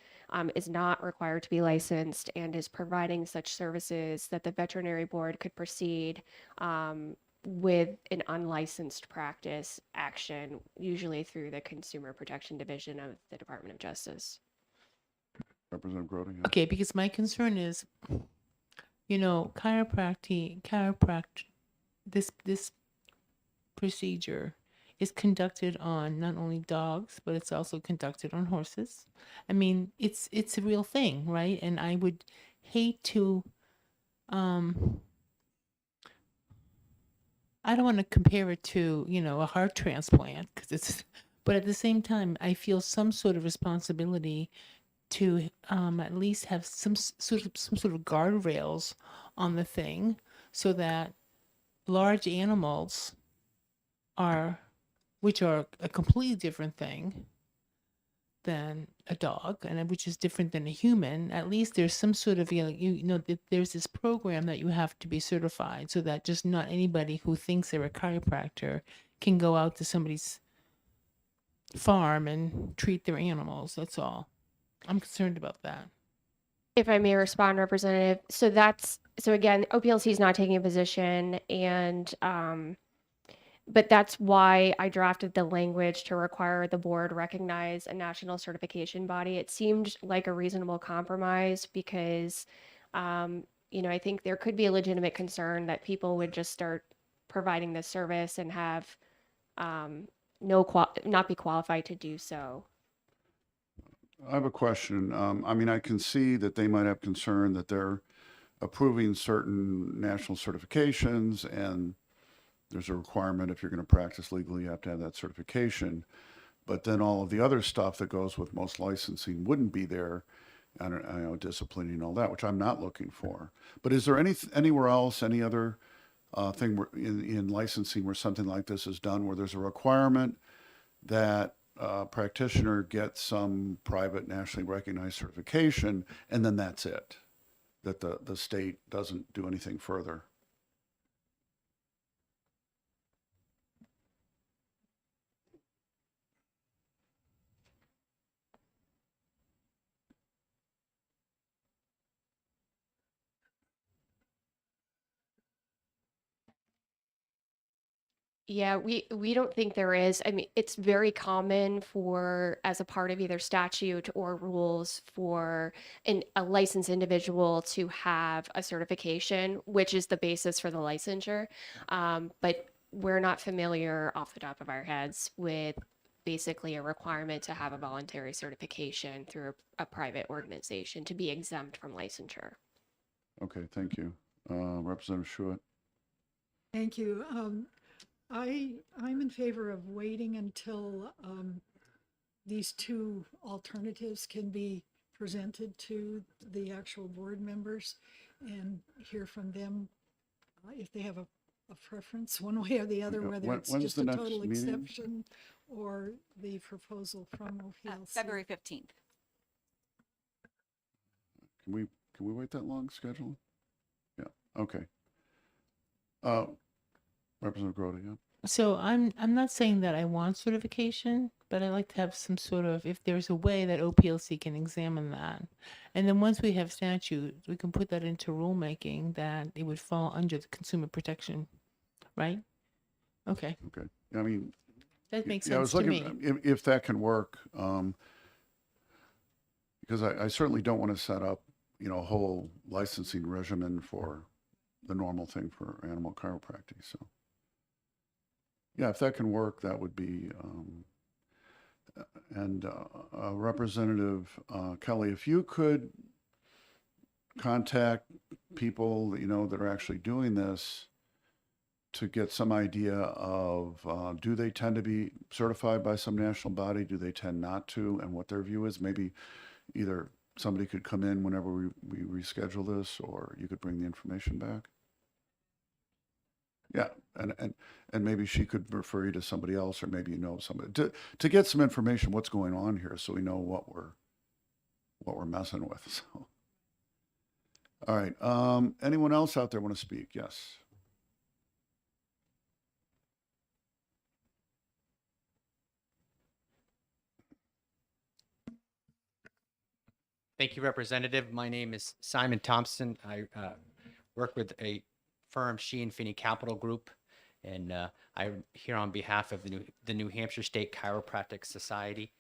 is not required to be licensed, and is providing such services, that the veterinary board could proceed with an unlicensed practice action, usually through the Consumer Protection Division of the Department of Justice. Representative Grota. Yeah. Okay, because my concern is, this procedure is conducted on not only dogs, but it's also conducted on horses. I mean, it's a real thing, right? And I would hate to, I don't want to compare it to, a heart transplant, but at the same time, I feel some sort of responsibility to at least have some sort of guardrails on the thing, so that large animals which are a completely different thing than a dog, and which is different than a human. At least there's some sort of, there's this program that you have to be certified, so that just not anybody who thinks they're a chiropractor can go out to somebody's farm and treat their animals. That's all. I'm concerned about that. If I may respond, Representative. So again, OPLC is not taking a position, and but that's why I drafted the language to require the board recognize a national certification body. It seemed like a reasonable compromise because, I think there could be a legitimate concern that people would just start providing this service and have not be qualified to do so. I have a question. I mean, I can see that they might have concern that approving certain national certifications, and there's a requirement if you're going to practice legally, you have to have that certification. But then all of the other stuff that goes with most licensing wouldn't be there. I don't, I know, disciplining and all that, which I'm not looking for. But is there anywhere else, any other thing in licensing where something like this is done, where there's a requirement that a practitioner gets some private nationally recognized certification, and then that's it, that the state doesn't do anything further? Yeah, we don't think there is. I mean, it's very common for, as a part of either statute or rules, for a licensed individual to have a certification, which is the basis for the licensure. But we're not familiar off the top of our heads with basically a requirement to have a voluntary certification through a private organization to be exempt from licensure. Okay, thank you. Representative Schuett? Thank you. I'm in favor of waiting until these two alternatives can be presented to the actual board members and hear from them if they have a preference one way or the other, whether it's When's just the a next total meeting? exception or the proposal from OPLC. February 15th. Can we wait that long, schedule? Yeah, okay. Representative Grody, yeah. So I'm not saying that I want certification, but I like to have some sort of, if there's a way that OPLC can examine that. And then once we have statute, we can put that into rulemaking that it would fall under the consumer protection, right? Okay, Okay. I mean, that makes yeah, I was sense to looking me. if that can work, because I certainly don't want to set up, you know, a whole licensing regimen for the normal thing for animal chiropractic. So, yeah, if that can work, that would be. Representative Kelly, if you could contact people, you know, that are actually doing this to get some idea of, do they tend to be certified by some national body? Do they tend not to? And what their view is? Maybe either somebody could come in whenever we reschedule this, or you could bring the information back. Yeah, and maybe she could refer you to somebody else, or maybe you know somebody to get some information what's going on here, so we know what we're messing with. So, all right. Anyone else out there want to speak? Yes. Thank you, Representative. My name is Simon Thompson. I work with a firm, Sheehan Finney Capital Group, and I'm here on behalf of the New Hampshire State Chiropractic Society.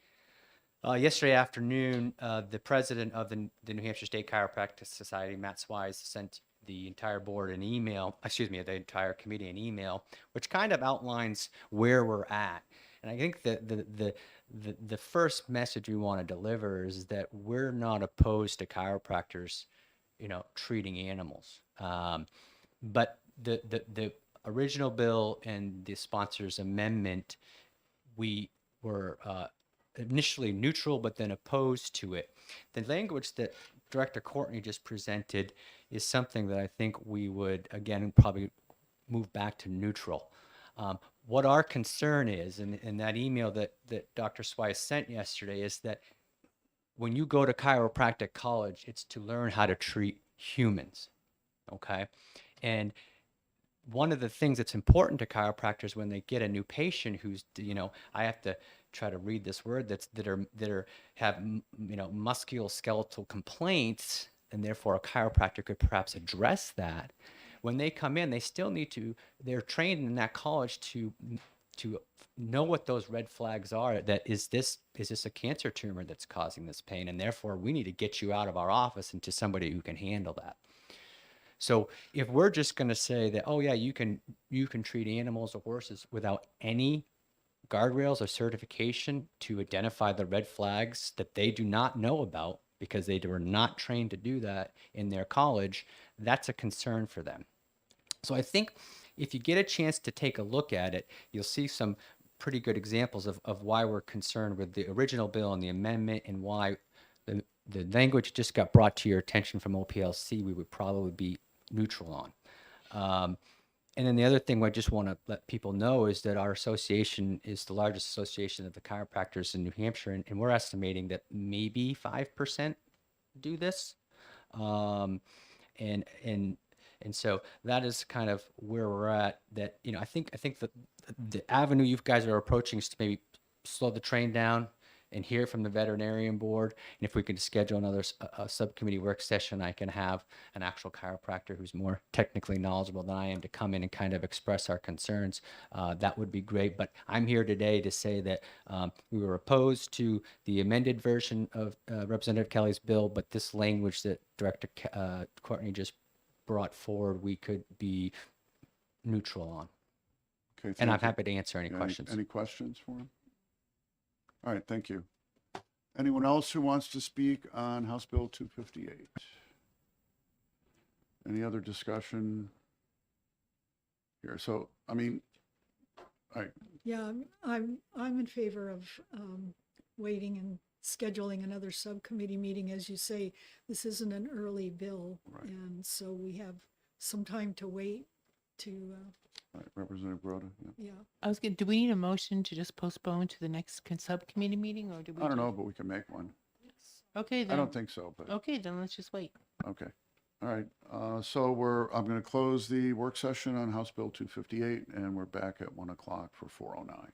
Yesterday afternoon, the president of the New Hampshire State Chiropractic Society, Matt Swise, sent the entire board an email, the entire committee an email, which kind of outlines where we're at. And I think that the first message we want to deliver is that we're not opposed to chiropractors, you know, treating animals. But the original bill and the sponsor's amendment, we were initially neutral, but then opposed to it. The language that Director Courtney just presented is something that I think we would, again, probably move back to neutral. What our concern is, in that email that Dr. Swise sent yesterday, is that when you go to chiropractic college, it's to learn how to treat humans, okay? And one of the things that's important to chiropractors when they get a new patient who's, you know, I have to try to read this word, that have, you know, musculoskeletal complaints, and therefore a chiropractor could perhaps address that. When they come in, they still need to, they're trained in that college to know what those red flags are. That is this a cancer tumor that's causing this pain? And therefore we need to get you out of our office into somebody who can handle that. So if we're just going to say that, oh yeah, you can treat animals or horses without any guardrails or certification to identify the red flags that they do not know about, because they were not trained to do that in their college, that's a concern for them. So I think if you get a chance to take a look at it, you'll see some pretty good examples of why we're concerned with the original bill and the amendment, and why the language just got brought to your attention from OPLC we would probably be neutral on. And then the other thing I just want to let people know is that our association is the largest association of the chiropractors in New Hampshire, and we're estimating that maybe 5% do this. And so that is kind of where we're at. That, you know, I think that the avenue you guys are approaching is to maybe slow the train down and hear from the veterinarian board. And if we could schedule another subcommittee work session, I can have an actual chiropractor who's more technically knowledgeable than I am to come in and kind of express our concerns. That would be great. But I'm here today to say that we were opposed to the amended version of Representative Kelly's bill, but this language that Director Courtney just brought forward, we could be neutral on. Okay, And thank I'm you. happy to answer any Yeah, questions. Any questions for him? All right, thank you. Anyone else who wants to speak on House Bill 258? Any other discussion here? So, I mean, all right, Yeah, I'm in favor of waiting and scheduling another subcommittee meeting. As you say, this isn't an early bill, Right. and so we have some time to wait to, all right, Representative Groda, yeah. yeah. I was going do we need a motion to just postpone to the next subcommittee meeting, or do we I don't ju- know, but we can make one. Okay, I then. don't think so, but, Okay, then let's just wait. okay. All right, so I'm going to close the work session on House Bill 258, and we're back at 1 o'clock for 409.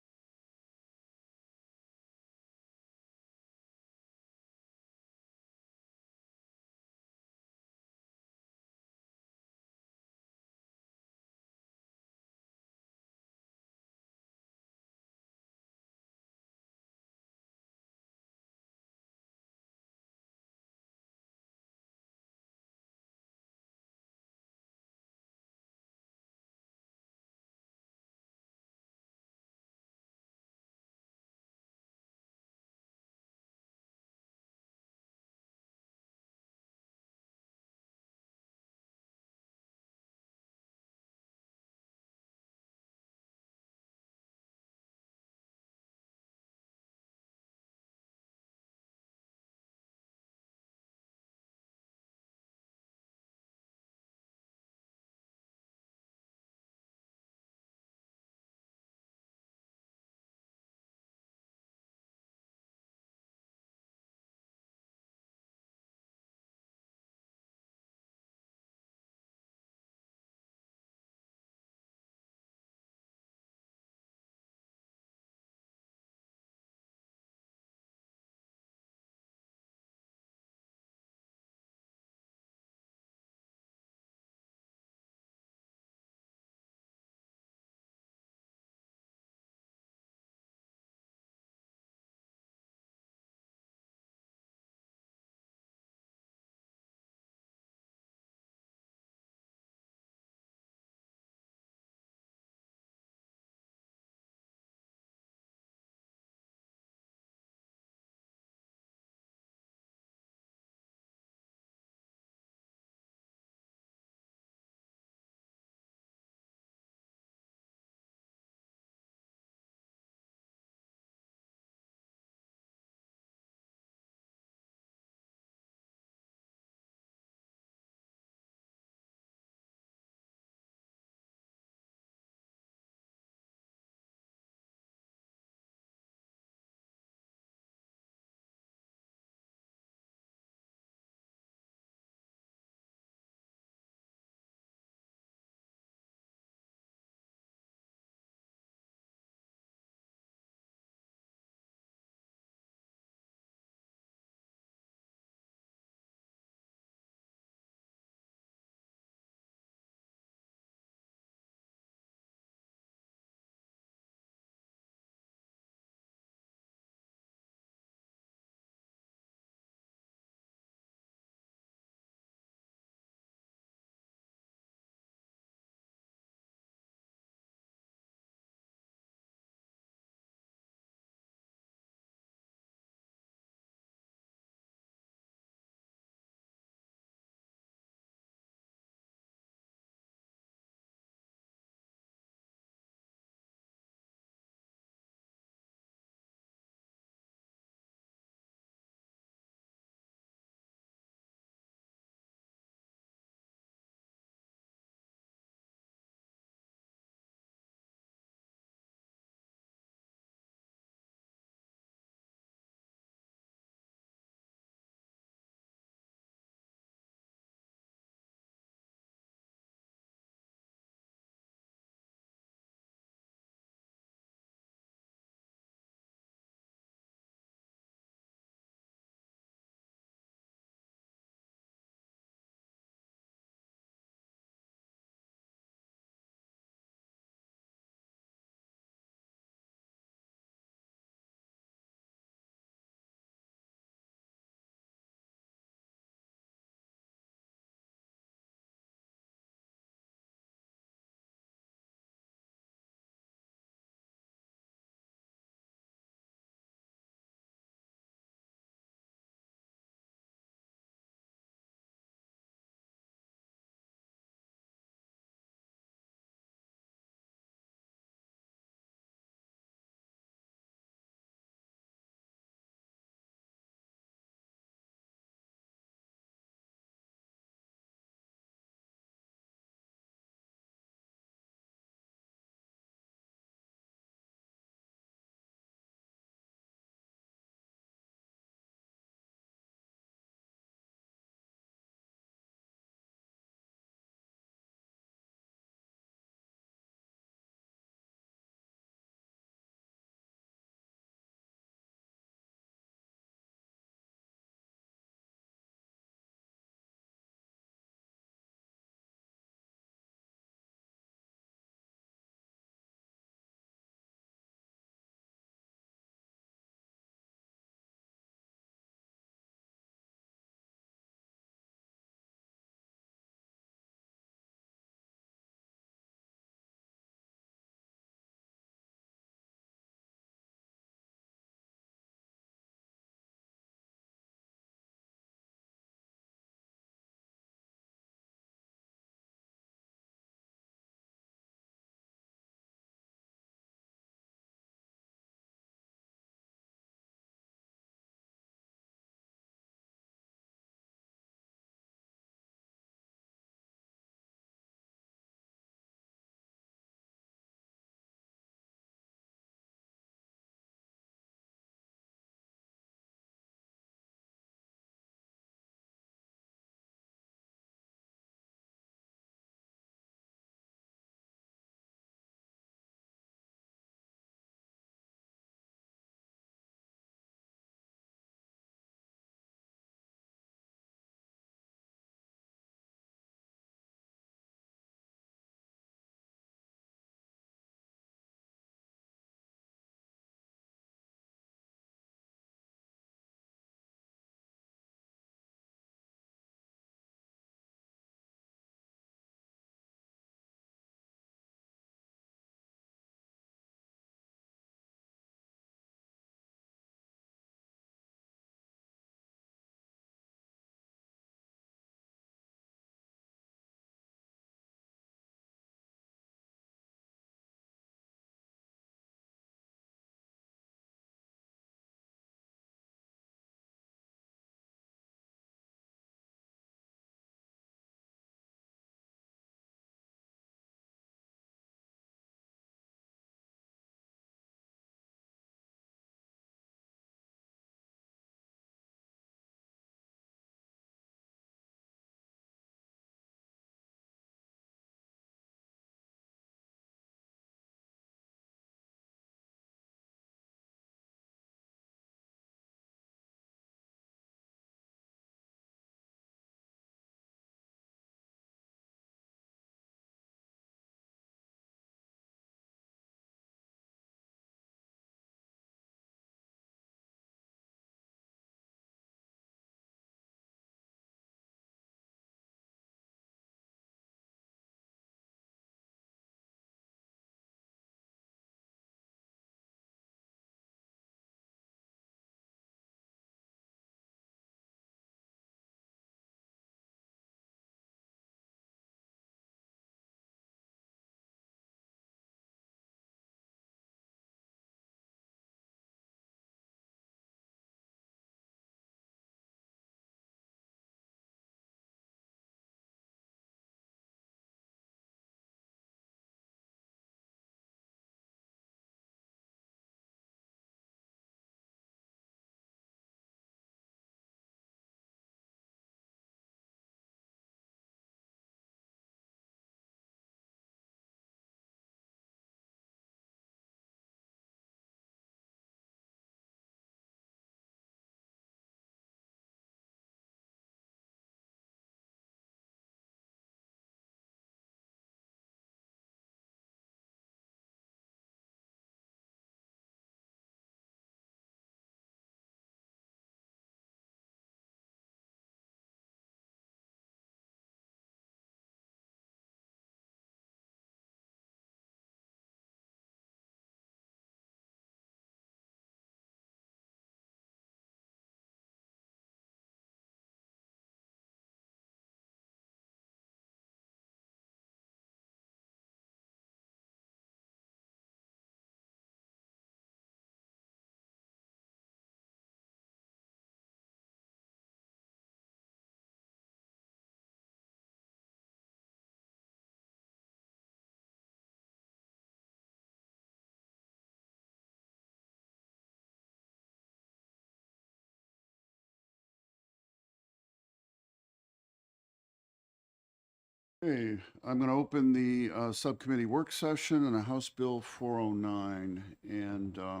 Okay, I'm going to open the subcommittee work session on House Bill 409. And I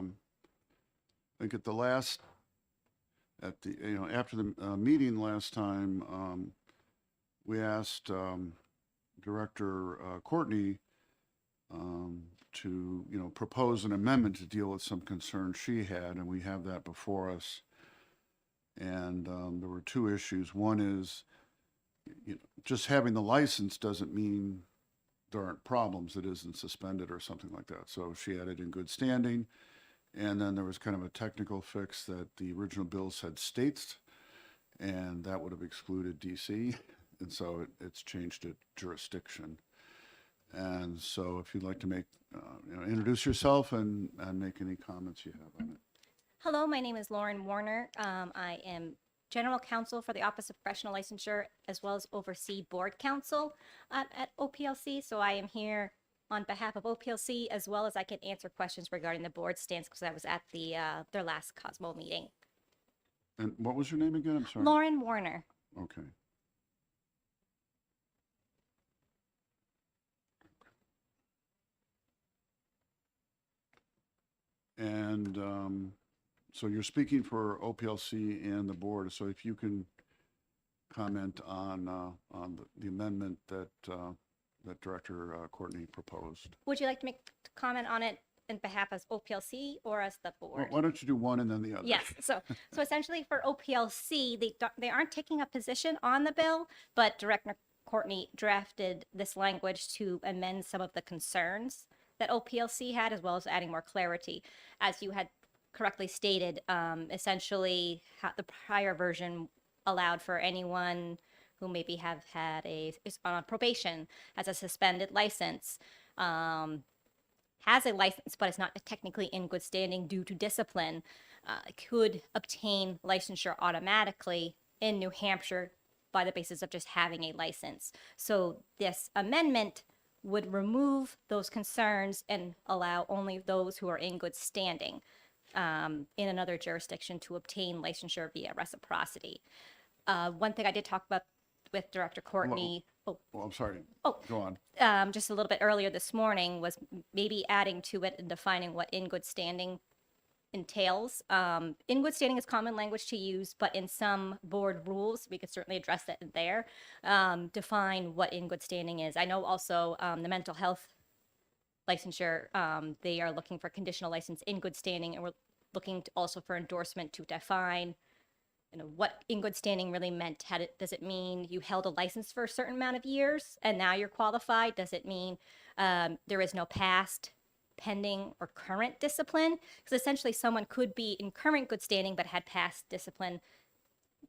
think at the last, after the meeting last time, we asked Director Courtney to, propose an amendment to deal with some concerns she had, and we have that before us. And there were two issues. One is, just having the license doesn't mean there aren't problems. It isn't suspended or something like that. So she had it in good standing. And then there was kind of a technical fix that the original bill said states, and that would have excluded DC. And so it's changed to jurisdiction. And so if you'd like to make, introduce yourself and make any comments you have on it. Hello, my name is Lauren Warner. I am General Counsel for the Office of Professional Licensure, as well as oversee Board Counsel at OPLC. So I am here on behalf of OPLC, as well as I can answer questions regarding the board stance, because I was at their last Cosmo meeting. And what was your name again? I'm sorry. Lauren Warner. Okay. And so you're speaking for OPLC and the board. So if you can comment on the amendment that that Director Courtney proposed. Would you like to make a comment on it in behalf as OPLC or as the board? Why don't you do one and then the other? Yes. So essentially for OPLC, they aren't taking a position on the bill, but Director Courtney drafted this language to amend some of the concerns that OPLC had, as well as adding more clarity. As you had correctly stated, essentially the prior version allowed for anyone who maybe is on probation, has a suspended license, has a license but is not technically in good standing due to discipline, could obtain licensure automatically in New Hampshire by the basis of just having a license. So this amendment would remove those concerns and allow only those who are in good standing in another jurisdiction to obtain licensure via reciprocity. One thing I did talk about with Director Courtney. Well, I'm sorry. Oh, go on. Just a little bit earlier this morning was maybe adding to it and defining what in good standing entails. In good standing is common language to use, but in some board rules, we could certainly address that there, define what in good standing is. I know also the mental health licensure, they are looking for conditional license in good standing, and we're looking also for endorsement to define what in good standing really meant. Does it mean you held a license for a certain amount of years and now you're qualified? Does it mean there is no past, pending, or current discipline? Because essentially someone could be in current good standing but had past discipline.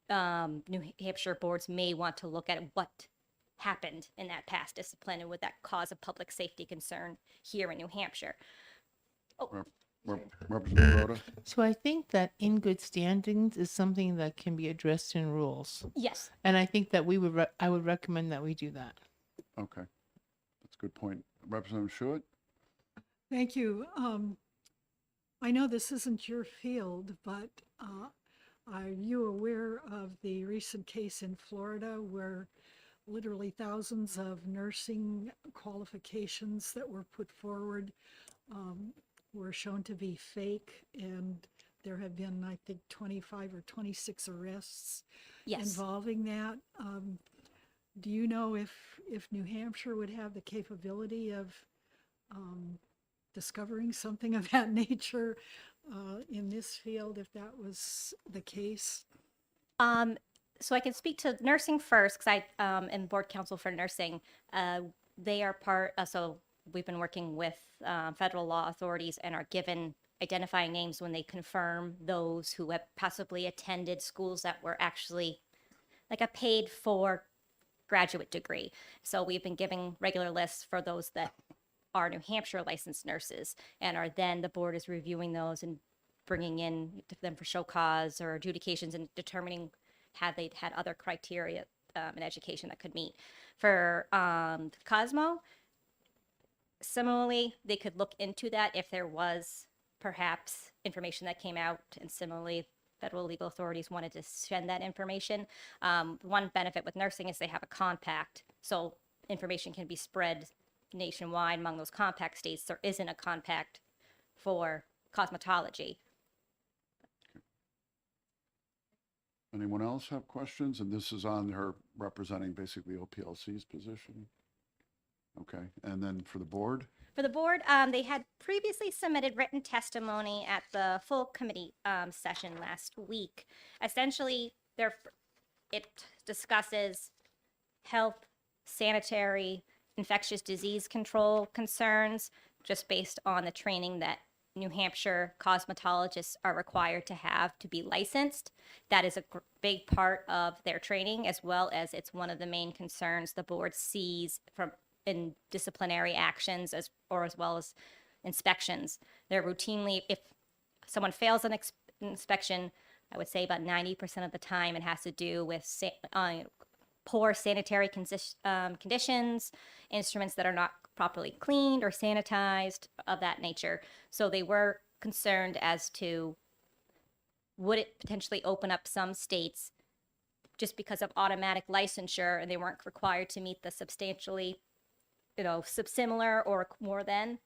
New Hampshire boards may want to look at what happened in that past discipline, and would that cause a public safety concern here in New Hampshire? Representative Rhoda? So I think that in good standings is something that can be addressed in rules. Yes. And I think that I would recommend that we do that. Okay. That's a good point. Representative Schuett? Thank you. I know this isn't your field, but are you aware of the recent case in Florida where literally thousands of nursing qualifications that were put forward were shown to be fake, and there have been, I think, 25 or 26 arrests involving that? Do you know if New Hampshire would have the capability of discovering something of that nature in this field if that was the case? So I can speak to nursing first, because I am board counsel for nursing. They are part, so we've been working with federal law authorities and are given identifying names when they confirm those who have possibly attended schools that were actually like a paid for graduate degree. So we've been giving regular lists for those that are New Hampshire licensed nurses, and the board is reviewing those and bringing in them for show cause or adjudications and determining had they had other criteria in education that could meet. For Cosmo, similarly, they could look into that if there was perhaps information that came out, and similarly, federal legal authorities wanted to send that information. One benefit with nursing is they have a compact. So information can be spread nationwide among those compact states. There isn't a compact for cosmetology. Anyone else have questions? And this is on her representing basically OPLC's position. Okay, and then for the board? For the board, they had previously submitted written testimony at the full committee session last week. Essentially, it discusses health, sanitary, infectious disease control concerns, just based on the training that New Hampshire cosmetologists are required to have to be licensed. That is a big part of their training, as well as it's one of the main concerns the board sees in disciplinary actions as well as inspections. They're routinely, if someone fails an inspection, I would say about 90% of the time it has to do with poor sanitary conditions, instruments that are not properly cleaned or sanitized, of that nature. So they were concerned as to would it potentially open up some states just because of automatic licensure and they weren't required to meet the substantially, similar or more than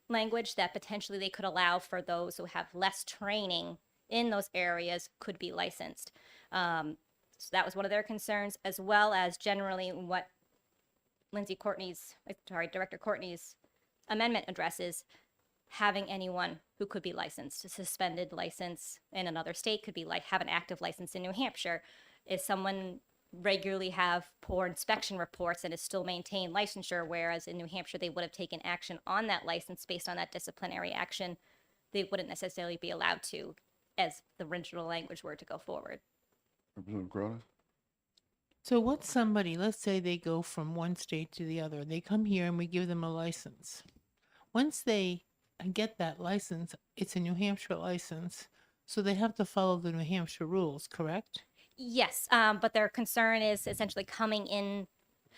language, that potentially they could allow for those who have less training in those areas could be licensed. So that was one of their concerns, as well as generally what Director Courtney's amendment addresses, having anyone who could be licensed. A suspended license in another state could be have an active license in New Hampshire. If someone regularly have poor inspection reports and is still maintained licensure, whereas in New Hampshire they would have taken action on that license based on that disciplinary action, they wouldn't necessarily be allowed to, as the original language were to go forward. Representative Grota? So what's somebody, let's say they go from one state to the other, they come here and we give them a license. Once they get that license, it's a New Hampshire license, so they have to follow the New Hampshire rules, correct? Yes, but their concern is essentially coming in,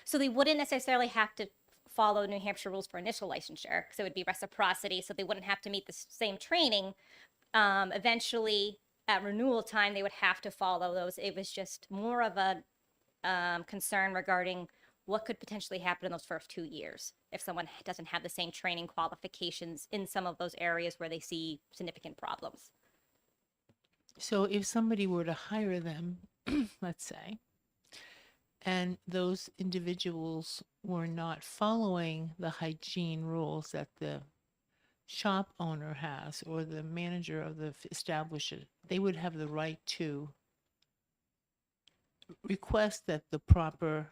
so they wouldn't necessarily have to follow New Hampshire rules for initial licensure, because it would be reciprocity, so they wouldn't have to meet the same training. Eventually, at renewal time, they would have to follow those. It was just more of a concern regarding what could potentially happen in those first 2 years if someone doesn't have the same training qualifications in some of those areas where they see significant problems. So if somebody were to hire them, let's say, and those individuals were not following the hygiene rules that the shop owner has or the manager of the establishment, they would have the right to request that the proper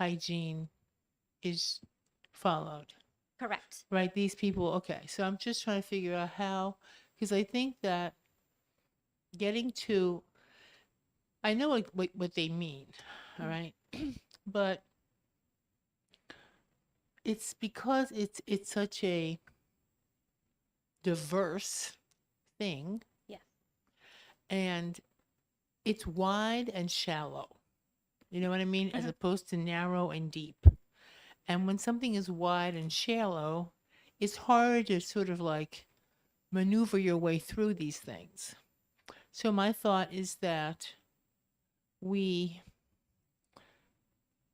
hygiene is followed. Correct. Right? These people, okay. So I'm just trying to figure out how, because I think that getting to, I know what they mean, all right? But it's because it's such a diverse thing. Yes. And it's wide and shallow. You know what I mean? As opposed to narrow and deep. And when something is wide and shallow, it's hard to sort of like maneuver your way through these things. So my thought is that we,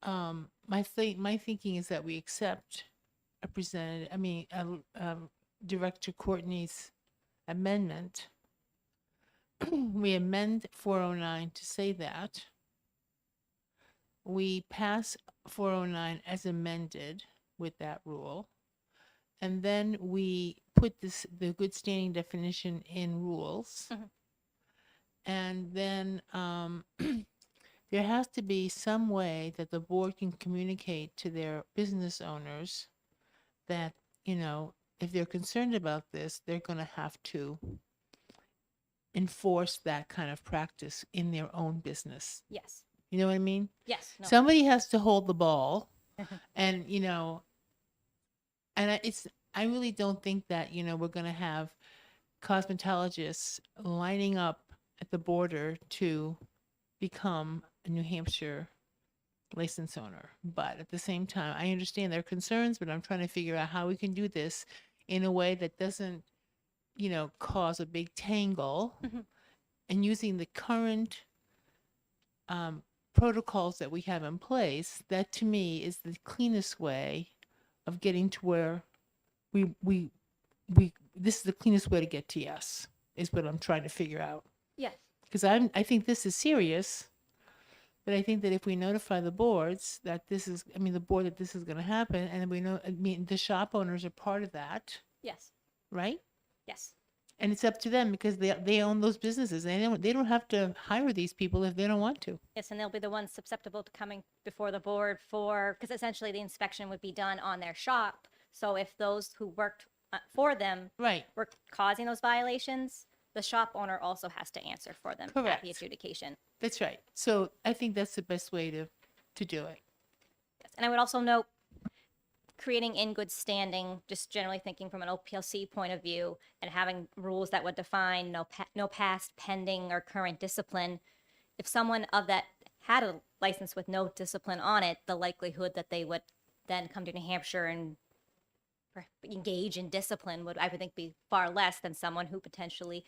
my thinking is that we accept Director Courtney's amendment. We amend 409 to say that. We pass 409 as amended with that rule. And then we put the good standing definition in rules. And then there has to be some way that the board can communicate to their business owners that, if they're concerned about this, they're going to have to enforce that kind of practice in their own business. Yes. You know what I mean? Yes. No. Somebody has to hold the ball, and I really don't think that we're going to have cosmetologists lining up at the border to become a New Hampshire license owner. But at the same time, I understand their concerns, but I'm trying to figure out how we can do this in a way that doesn't, cause a big tangle, and using the current protocols that we have in place, that to me is the cleanest way of getting to where we this is the cleanest way to get to yes, is what I'm trying to figure out. Yes. Because I think this is serious, but I think that if we notify the boards that this is, I mean, the board that this is going to happen, and we know, I mean, the shop owners are part of that, Yes. right? Yes. And it's up to them because they own those businesses. They don't have to hire these people if they don't want to. Yes, and they'll be the ones susceptible to coming before the board for, because essentially the inspection would be done on their shop. So if those who worked for them Right. were causing those violations, the shop owner also has to answer for them at Correct. the adjudication. That's right. So I think that's the best way to do it. Yes. And I would also note, creating in good standing, just generally thinking from an OPLC point of view, and having rules that would define no past, pending, or current discipline. If someone of that had a license with no discipline on it, the likelihood that they would then come to New Hampshire and engage in discipline would, I would think, be far less than someone who potentially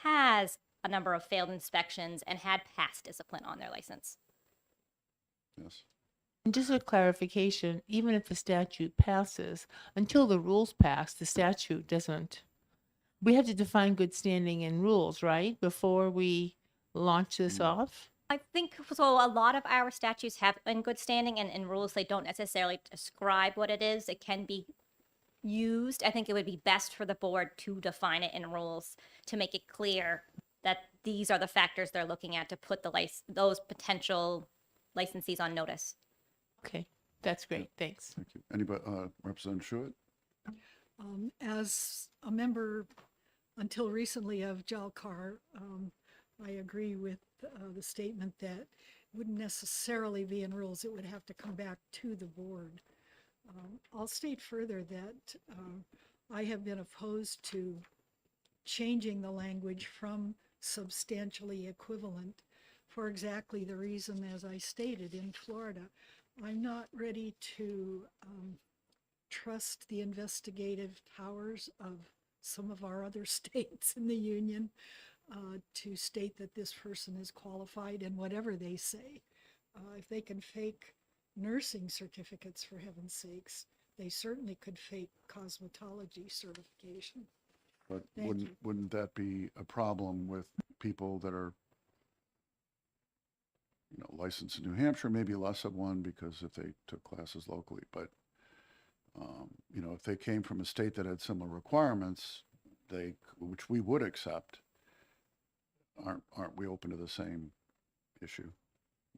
has a number of failed inspections and had past discipline on their license. Yes. And just a clarification, even if the statute passes, until the rules pass, the statute doesn't. We have to define good standing in rules, right? Before we launch this off? I think so. A lot of our statutes have in good standing, and in rules, they don't necessarily describe what it is. It can be used. I think it would be best for the board to define it in rules to make it clear that these are the factors they're looking at to put those potential licensees on notice. Okay, that's great. Thanks. Thank you. Anybody, Representative Schuett? As a member until recently of JALCAR, I agree with the statement that it wouldn't necessarily be in rules. It would have to come back to the board. I'll state further that I have been opposed to changing the language from substantially equivalent for exactly the reason as I stated in Florida. I'm not ready to trust the investigative powers of some of our other states in the union to state that this person is qualified in whatever they say. If they can fake nursing certificates, for heaven's sakes, they certainly could fake cosmetology certification. But Thank you. wouldn't that be a problem with people that are, licensed in New Hampshire? Maybe less of one because if they took classes locally, but if they came from a state that had similar requirements, which we would accept, aren't we open to the same issue?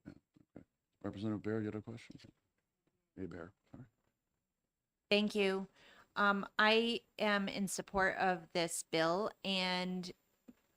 Yeah, okay. Representative Bear, you had a question? Hey, Bear, sorry. Thank you. I am in support of this bill, and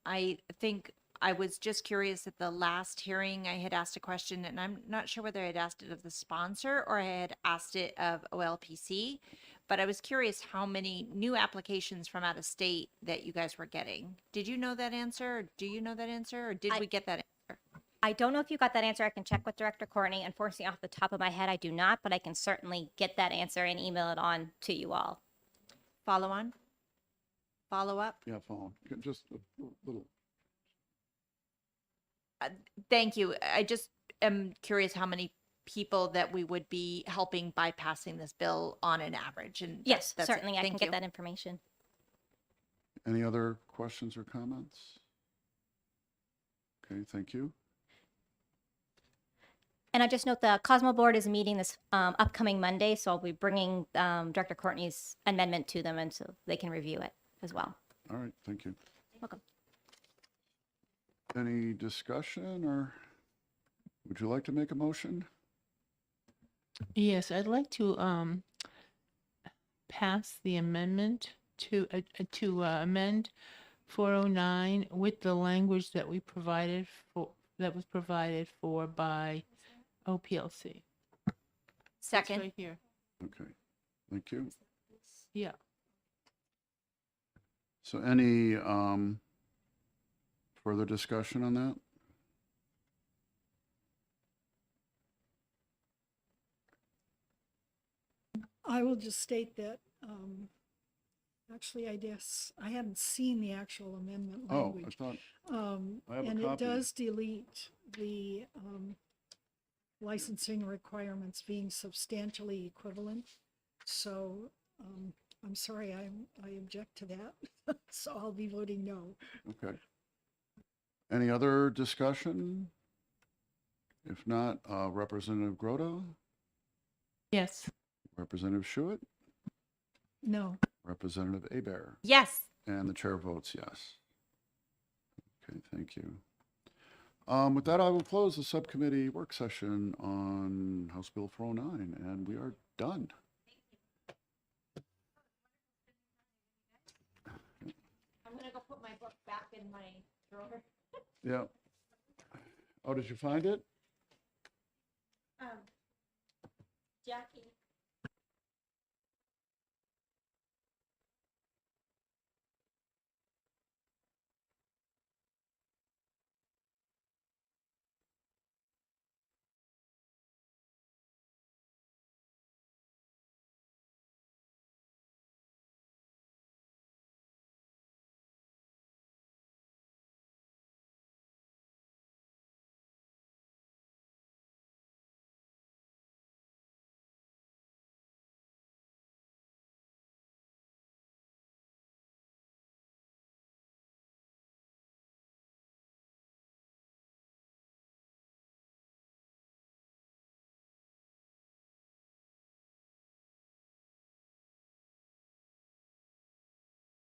I think I was just curious at the last hearing, I had asked a question, and I'm not sure whether I had asked it of the sponsor or I had asked it of OLPC, but I was curious how many new applications from out of state that you guys were getting. Did you know that answer? Or do you know that answer? Or did we get that answer? I don't know if you got that answer. I can check with Director Courtney. Unfortunately, off the top of my head, I do not, but I can certainly get that answer and email it on to you all. Follow on? Follow up? Yeah, phone. Just a little. Thank you. I just am curious how many people that we would be helping by passing this bill on an average. And Yes, that's it. certainly. I can Thank get you. that information. Any other questions or comments? Okay, thank you. And I just note the Cosmo Board is meeting this upcoming Monday, so I'll be bringing Director Courtney's amendment to them, and so they can review it as well. All right, thank you. Welcome. Any discussion, or would you like to make a motion? Yes, I'd like to pass the amendment to amend 409 with the language that we provided for, that was provided for by OPLC. It's Second. right here. Okay, thank you. Yeah. So any further discussion on that? I will just state that, actually, I guess, I hadn't seen the actual amendment Oh, I language. thought, I have a And it copy. does delete the licensing requirements being substantially equivalent. So I'm sorry, I object to that. So I'll be voting no. Okay. Any other discussion? If not, Representative Grota, Yes. Representative Schuett, No. Representative Abear, Yes. and the chair votes yes. Okay, thank you. With that, I will close the subcommittee work session on House Bill 409, and we are done. I'm going to go put my book back in my drawer. Yeah. Oh, did you find it? Jackie.